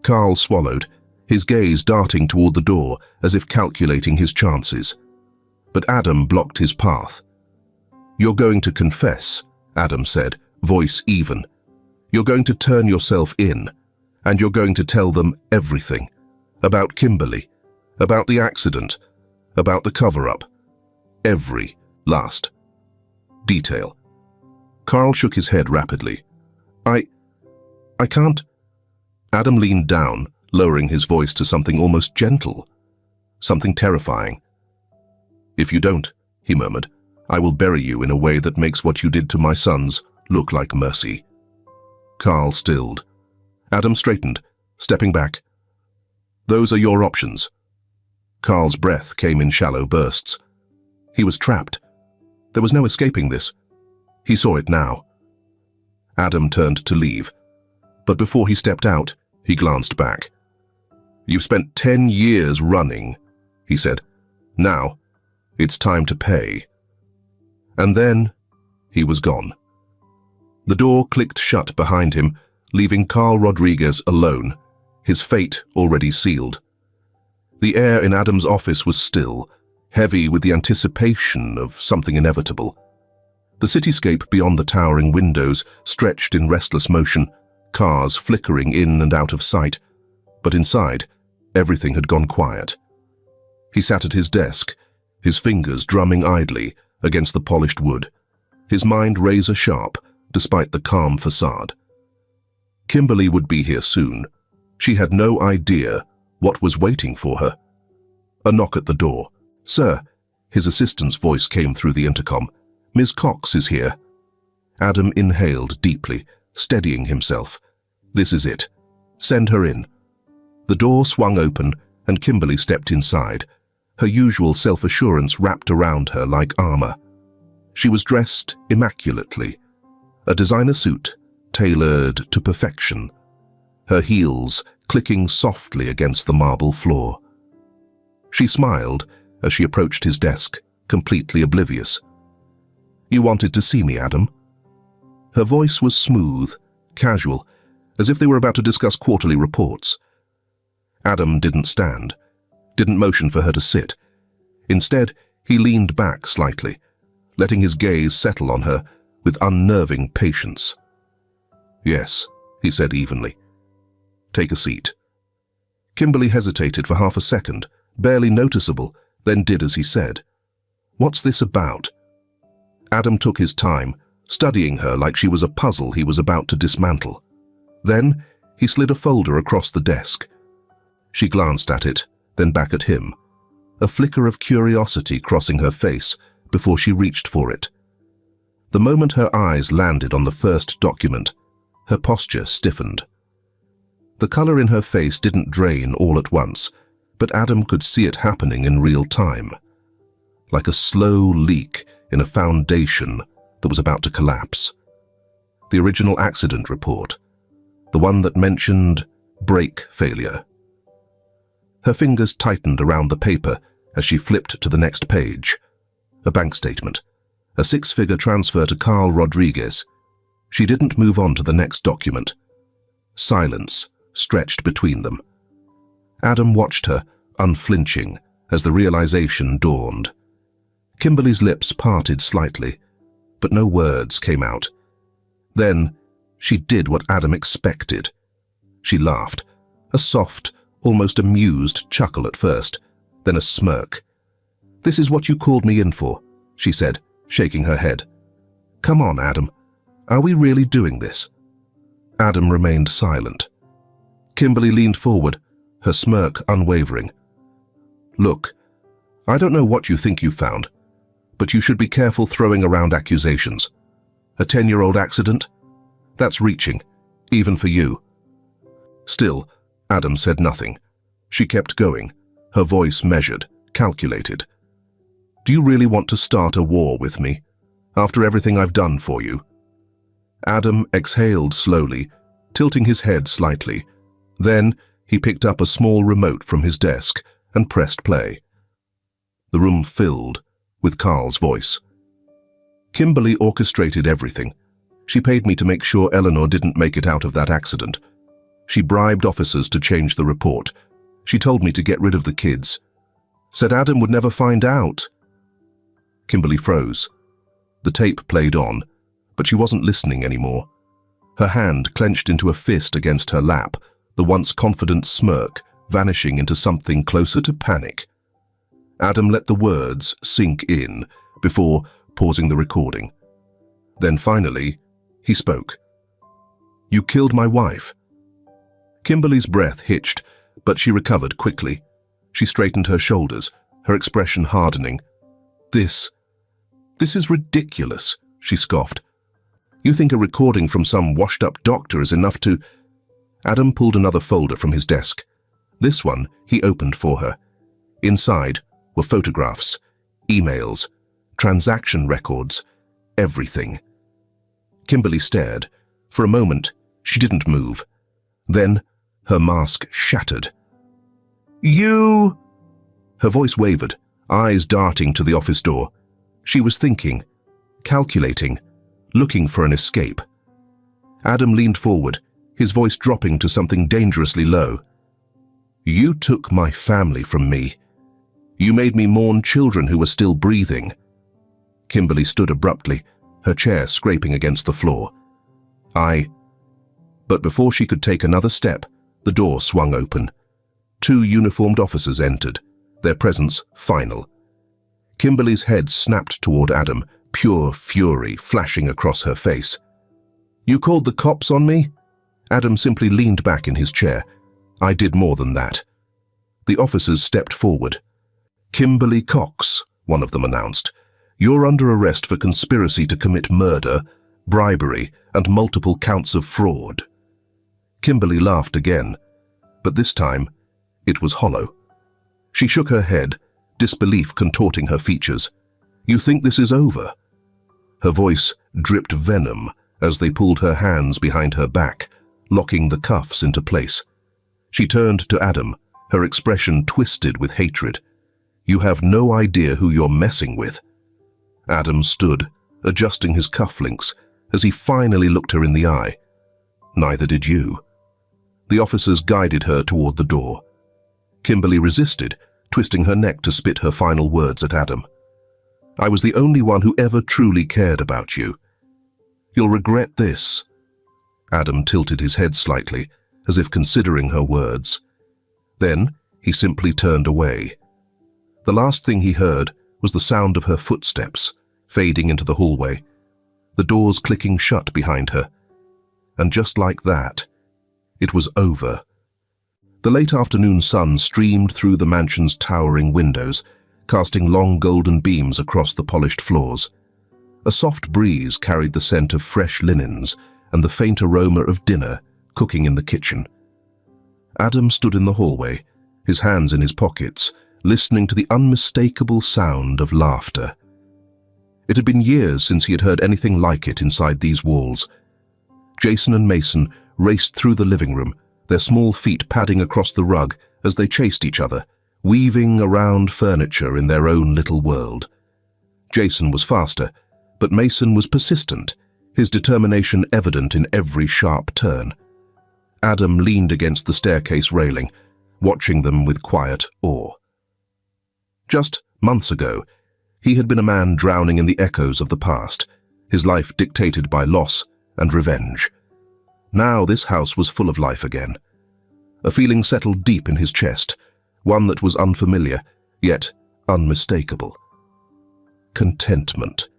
Carl swallowed, his gaze darting toward the door as if calculating his chances. But Adam blocked his path. "You're going to confess," Adam said, voice even. "You're going to turn yourself in, and you're going to tell them everything. About Kimberly, about the accident, about the cover-up. Every last detail." Carl shook his head rapidly. I can't." Adam leaned down, lowering his voice to something almost gentle, something terrifying. "If you don't," he murmured, "I will bury you in a way that makes what you did to my sons look like mercy." Carl stilled. Adam straightened, stepping back. "Those are your options." Carl's breath came in shallow bursts. He was trapped. There was no escaping this. He saw it now. Adam turned to leave, but before he stepped out, he glanced back. "You've spent 10 years running," he said. "Now, it's time to pay." And then, he was gone. The door clicked shut behind him, leaving Carl Rodriguez alone, his fate already sealed. The air in Adam's office was still, heavy with the anticipation of something inevitable. The cityscape beyond the towering windows stretched in restless motion, cars flickering in and out of sight. But inside, everything had gone quiet. He sat at his desk, his fingers drumming idly against the polished wood, his mind razor-sharp despite the calm facade. Kimberly would be here soon. She had no idea what was waiting for her. A knock at the door. "Sir," his assistant's voice came through the intercom. "Ms. Cox is here." Adam inhaled deeply, steadying himself. This is it. Send her in. The door swung open and Kimberly stepped inside, her usual self-assurance wrapped around her like armor. She was dressed immaculately, a designer suit tailored to perfection, her heels clicking softly against the marble floor. She smiled as she approached his desk, completely oblivious. "You wanted to see me, Adam?" Her voice was smooth, casual, as if they were about to discuss quarterly reports. Adam didn't stand, didn't motion for her to sit. Instead, he leaned back slightly, letting his gaze settle on her with unnerving patience. "Yes," he said evenly. "Take a seat." Kimberly hesitated for half a second, barely noticeable, then did as he said. "What's this about?" Adam took his time, studying her like she was a puzzle he was about to dismantle. Then, he slid a folder across the desk. She glanced at it, then back at him, a flicker of curiosity crossing her face before she reached for it. The moment her eyes landed on the first document, her posture stiffened. The color in her face didn't drain all at once, but Adam could see it happening in real time, like a slow leak in a foundation that was about to collapse. The original accident report, the one that mentioned brake failure. Her fingers tightened around the paper as she flipped to the next page. A bank statement, a 6-figure transfer to Carl Rodriguez. She didn't move on to the next document. Silence stretched between them. Adam watched her, unflinching, as the realization dawned. Kimberly's lips parted slightly, but no words came out. Then, she did what Adam expected. She laughed, a soft, almost amused chuckle at first, then a smirk. "This is what you called me in for," she said, shaking her head. "Come on, Adam. Are we really doing this?" Adam remained silent. Kimberly leaned forward, her smirk unwavering. "Look, I don't know what you think you found, but you should be careful throwing around accusations. A 10-year-old accident? That's reaching, even for you." Still, Adam said nothing. She kept going, her voice measured, calculated. "Do you really want to start a war with me, after everything I've done for you?" Adam exhaled slowly, tilting his head slightly. Then he picked up a small remote from his desk and pressed play. The room filled with Carl's voice. "Kimberly orchestrated everything. She paid me to make sure Eleanor didn't make it out of that accident. She bribed officers to change the report. She told me to get rid of the kids. Said Adam would never find out." Kimberly froze. The tape played on, but she wasn't listening anymore. Her hand clenched into a fist against her lap, the once confident smirk vanishing into something closer to panic. Adam let the words sink in before pausing the recording. Then finally, he spoke. "You killed my wife." Kimberly's breath hitched, but she recovered quickly. She straightened her shoulders, her expression hardening. This is ridiculous, she scoffed. You think a recording from some washed-up doctor is enough to... Adam pulled another folder from his desk. This one he opened for her. Inside were photographs, emails, transaction records, everything. Kimberly stared. For a moment, she didn't move. Then, her mask shattered. You... Her voice wavered, eyes darting to the office door. She was thinking, calculating, looking for an escape. Adam leaned forward, his voice dropping to something dangerously low. You took my family from me. You made me mourn children who were still breathing. Kimberly stood abruptly, her chair scraping against the floor. But before she could take another step, the door swung open. 2 uniformed officers entered, their presence final. Kimberly's head snapped toward Adam, pure fury flashing across her face. You called the cops on me? Adam simply leaned back in his chair. I did more than that. The officers stepped forward. Kimberly Cox, one of them announced. You're under arrest for conspiracy to commit murder, bribery, and multiple counts of fraud. Kimberly laughed again, but this time it was hollow. She shook her head, disbelief contorting her features. You think this is over? Her voice dripped venom as they pulled her hands behind her back, locking the cuffs into place. She turned to Adam, her expression twisted with hatred. You have no idea who you're messing with. Adam stood, adjusting his cufflinks, as he finally looked her in the eye. Neither did you. The officers guided her toward the door. Kimberly resisted, twisting her neck to spit her final words at Adam. I was the only one who ever truly cared about you. You'll regret this. Adam tilted his head slightly, as if considering her words. Then he simply turned away. The last thing he heard was the sound of her footsteps, fading into the hallway, the doors clicking shut behind her. And just like that, it was over. The late afternoon sun streamed through the mansion's towering windows, casting long golden beams across the polished floors. A soft breeze carried the scent of fresh linens and the faint aroma of dinner cooking in the kitchen. Adam stood in the hallway, his hands in his pockets, listening to the unmistakable sound of laughter. It had been years since he had heard anything like it inside these walls. Jason and Mason raced through the living room, their small feet padding across the rug as they chased each other, weaving around furniture in their own little world. Jason was faster, but Mason was persistent, his determination evident in every sharp turn. Adam leaned against the staircase railing, watching them with quiet awe. Just months ago, he had been a man drowning in the echoes of the past, his life dictated by loss and revenge. Now this house was full of life again. A feeling settled deep in his chest, one that was unfamiliar, yet unmistakable. Contentment.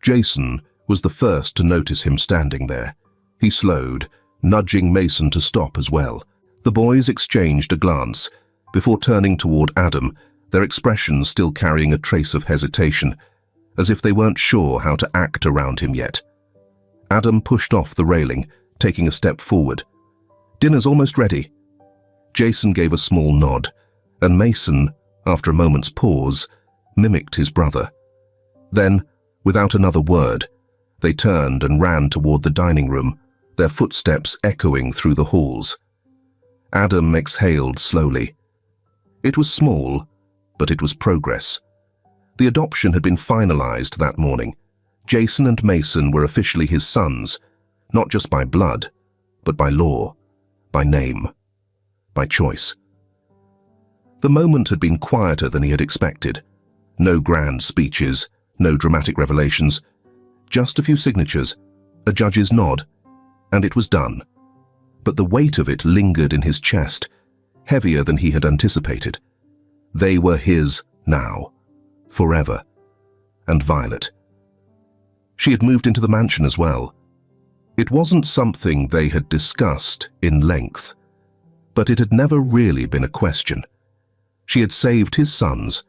Jason was the first to notice him standing there. He slowed, nudging Mason to stop as well. The boys exchanged a glance, before turning toward Adam, their expressions still carrying a trace of hesitation, as if they weren't sure how to act around him yet. Adam pushed off the railing, taking a step forward. Dinner's almost ready. Jason gave a small nod, and Mason, after a moment's pause, mimicked his brother. Then, without another word, they turned and ran toward the dining room, their footsteps echoing through the halls. Adam exhaled slowly. It was small, but it was progress. The adoption had been finalized that morning. Jason and Mason were officially his sons, not just by blood, but by law, by name, by choice. The moment had been quieter than he had expected. No grand speeches, no dramatic revelations, just a few signatures, a judge's nod, and it was done. But the weight of it lingered in his chest, heavier than he had anticipated. They were his now, forever. And Violet. She had moved into the mansion as well. It wasn't something they had discussed in length, But it had never really been a question. She had saved his sons,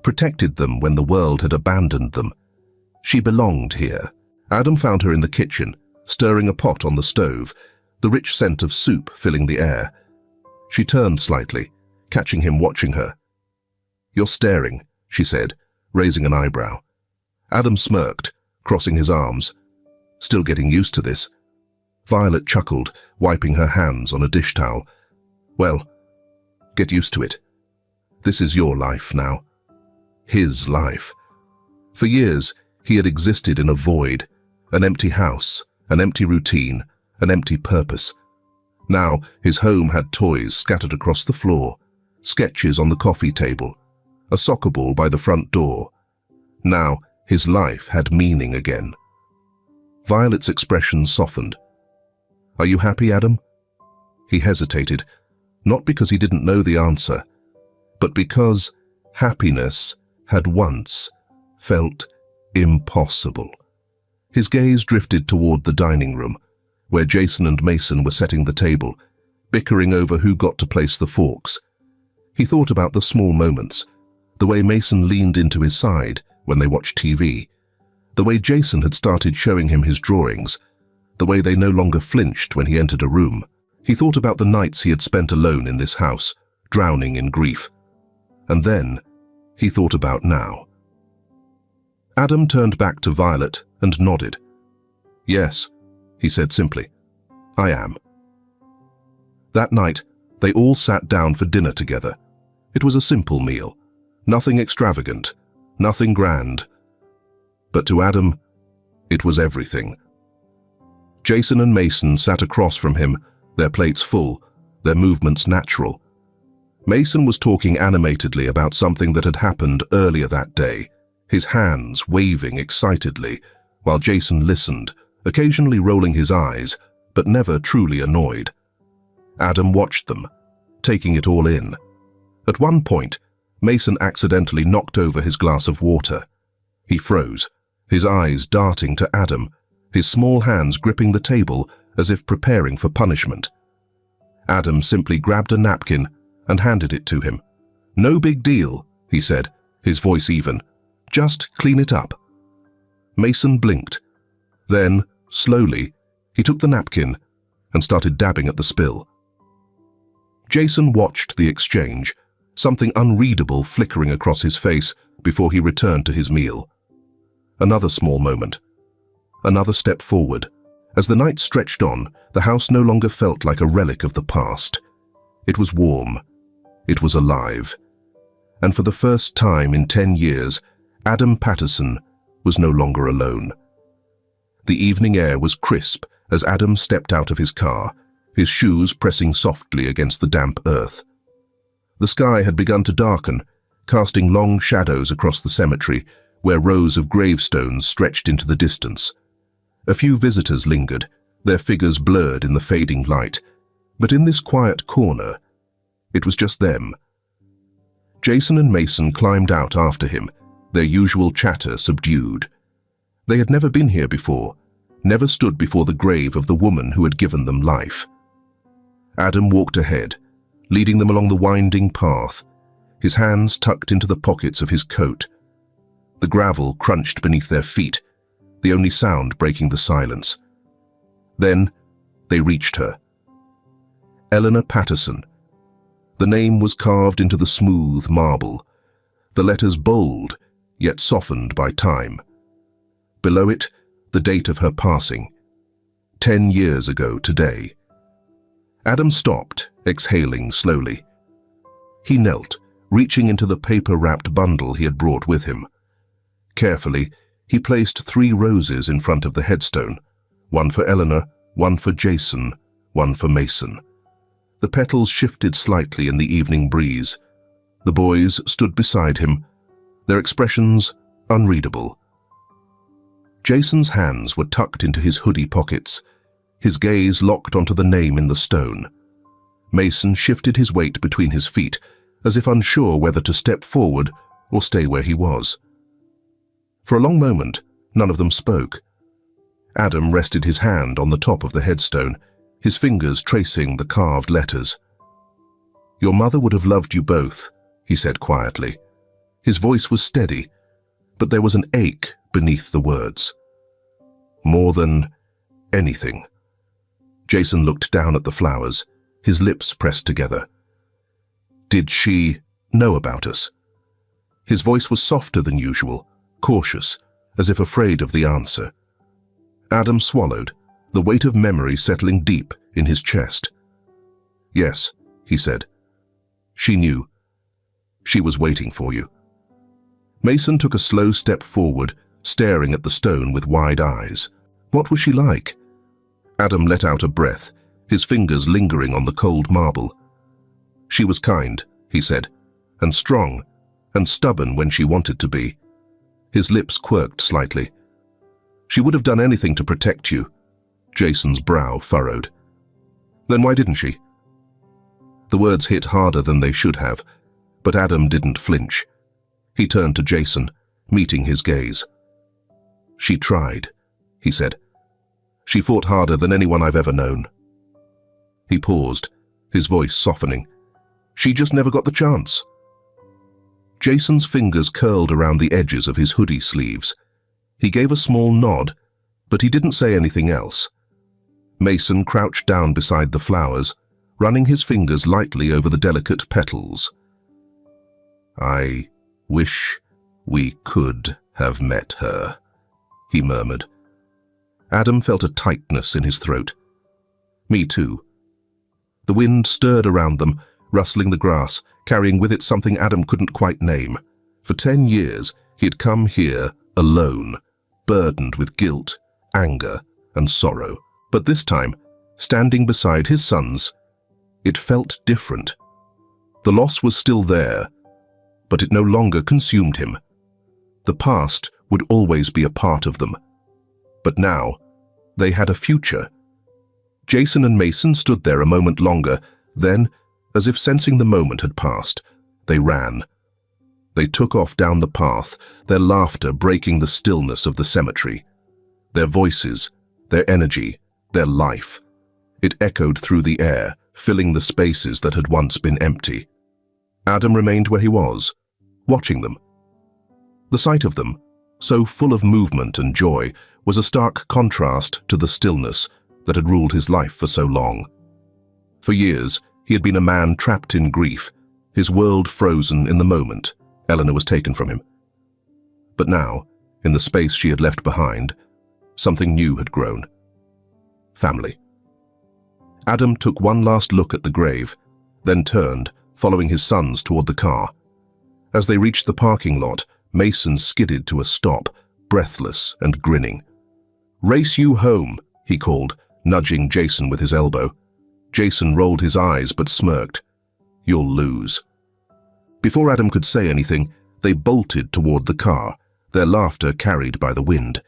protected them when the world had abandoned them. She belonged here. Adam found her in the kitchen, stirring a pot on the stove, the rich scent of soup filling the air. She turned slightly, catching him watching her. "You're staring," she said, raising an eyebrow. Adam smirked, crossing his arms. "Still getting used to this." Violet chuckled, wiping her hands on a dish towel. "Well, get used to it. This is your life now." His life. For years, he had existed in a void, an empty house, an empty routine, an empty purpose. Now, his home had toys scattered across the floor, sketches on the coffee table, a soccer ball by the front door. Now, his life had meaning again. Violet's expression softened. "Are you happy, Adam?" He hesitated, not because he didn't know the answer, but because happiness had once felt impossible. His gaze drifted toward the dining room, where Jason and Mason were setting the table, bickering over who got to place the forks. He thought about the small moments, the way Mason leaned into his side when they watched TV, the way Jason had started showing him his drawings, the way they no longer flinched when he entered a room. He thought about the nights he had spent alone in this house, drowning in grief. And then he thought about now. Adam turned back to Violet and nodded. "Yes," he said simply, "I am." That night, they all sat down for dinner together. It was a simple meal, nothing extravagant, nothing grand. But to Adam, it was everything. Jason and Mason sat across from him, their plates full, their movements natural. Mason was talking animatedly about something that had happened earlier that day, his hands waving excitedly, while Jason listened, occasionally rolling his eyes, but never truly annoyed. Adam watched them, taking it all in. At one point, Mason accidentally knocked over his glass of water. He froze, his eyes darting to Adam, his small hands gripping the table as if preparing for punishment. Adam simply grabbed a napkin and handed it to him. "No big deal," he said, his voice even. "Just clean it up." Mason blinked. Then, slowly, he took the napkin and started dabbing at the spill. Jason watched the exchange, something unreadable flickering across his face before he returned to his meal. Another small moment. Another step forward. As the night stretched on, the house no longer felt like a relic of the past. It was warm. It was alive. And for the first time in 10 years, Adam Patterson was no longer alone. The evening air was crisp as Adam stepped out of his car, his shoes pressing softly against the damp earth. The sky had begun to darken, casting long shadows across the cemetery, where rows of gravestones stretched into the distance. A few visitors lingered, their figures blurred in the fading light, but in this quiet corner, it was just them. Jason and Mason climbed out after him, their usual chatter subdued. They had never been here before, never stood before the grave of the woman who had given them life. Adam walked ahead, leading them along the winding path, his hands tucked into the pockets of his coat. The gravel crunched beneath their feet, the only sound breaking the silence. Then they reached her. Eleanor Patterson. The name was carved into the smooth marble, the letters bold, yet softened by time. Below it, the date of her passing, 10 years ago today. Adam stopped, exhaling slowly. He knelt, reaching into the paper-wrapped bundle he had brought with him. Carefully, he placed 3 roses in front of the headstone, one for Eleanor, one for Jason, one for Mason. The petals shifted slightly in the evening breeze. The boys stood beside him, their expressions unreadable. Jason's hands were tucked into his hoodie pockets, his gaze locked onto the name in the stone. Mason shifted his weight between his feet, as if unsure whether to step forward or stay where he was. For a long moment, none of them spoke. Adam rested his hand on the top of the headstone, his fingers tracing the carved letters. "Your mother would have loved you both," he said quietly. His voice was steady, but there was an ache beneath the words. "More than anything." Jason looked down at the flowers, his lips pressed together. "Did she know about us?" His voice was softer than usual, cautious, as if afraid of the answer. Adam swallowed, the weight of memory settling deep in his chest. "Yes," he said. "She knew. She was waiting for you." Mason took a slow step forward, staring at the stone with wide eyes. What was she like? Adam let out a breath, his fingers lingering on the cold marble. "She was kind," he said, "and strong, and stubborn when she wanted to be." His lips quirked slightly. "She would have done anything to protect you." Jason's brow furrowed. "Then why didn't she?" The words hit harder than they should have, but Adam didn't flinch. He turned to Jason, meeting his gaze. "She tried," he said. "She fought harder than anyone I've ever known." He paused, his voice softening. "She just never got the chance." Jason's fingers curled around the edges of his hoodie sleeves. He gave a small nod, but he didn't say anything else. Mason crouched down beside the flowers, running his fingers lightly over the delicate petals. "I wish we could have met her," he murmured. Adam felt a tightness in his throat. "Me too." The wind stirred around them, rustling the grass, carrying with it something Adam couldn't quite name. For 10 years, he had come here alone, burdened with guilt, anger, and sorrow. But this time, standing beside his sons, it felt different. The loss was still there, but it no longer consumed him. The past would always be a part of them. But now, they had a future. Jason and Mason stood there a moment longer, then, as if sensing the moment had passed, they ran. They took off down the path, their laughter breaking the stillness of the cemetery. Their voices, their energy, their life. It echoed through the air, filling the spaces that had once been empty. Adam remained where he was, watching them. The sight of them, so full of movement and joy, was a stark contrast to the stillness that had ruled his life for so long. For years, he had been a man trapped in grief, his world frozen in the moment Eleanor was taken from him. But now, in the space she had left behind, something new had grown. Family. Adam took one last look at the grave, then turned, following his sons toward the car. As they reached the parking lot, Mason skidded to a stop, breathless and grinning. "Race you home," he called, nudging Jason with his elbow. Jason rolled his eyes but smirked. "You'll lose." Before Adam could say anything, they bolted toward the car, their laughter carried by the wind.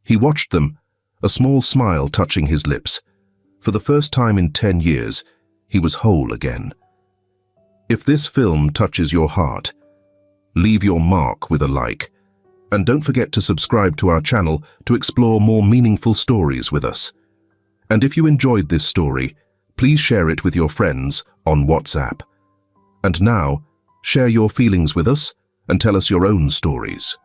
He watched them, a small smile touching his lips. For the first time in 10 years, he was whole again. If this film touches your heart, leave your mark with a like. And don't forget to subscribe to our channel to explore more meaningful stories with us. And if you enjoyed this story, please share it with your friends on WhatsApp. And now, share your feelings with us and tell us your own stories.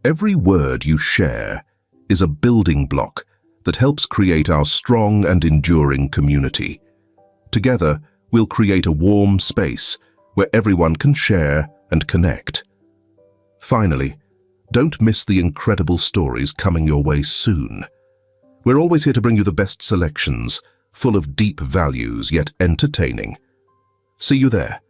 Every word you share is a building block that helps create our strong and enduring community. Together, we'll create a warm space where everyone can share and connect. Finally, don't miss the incredible stories coming your way soon. We're always here to bring you the best selections, full of deep values yet entertaining. See you there.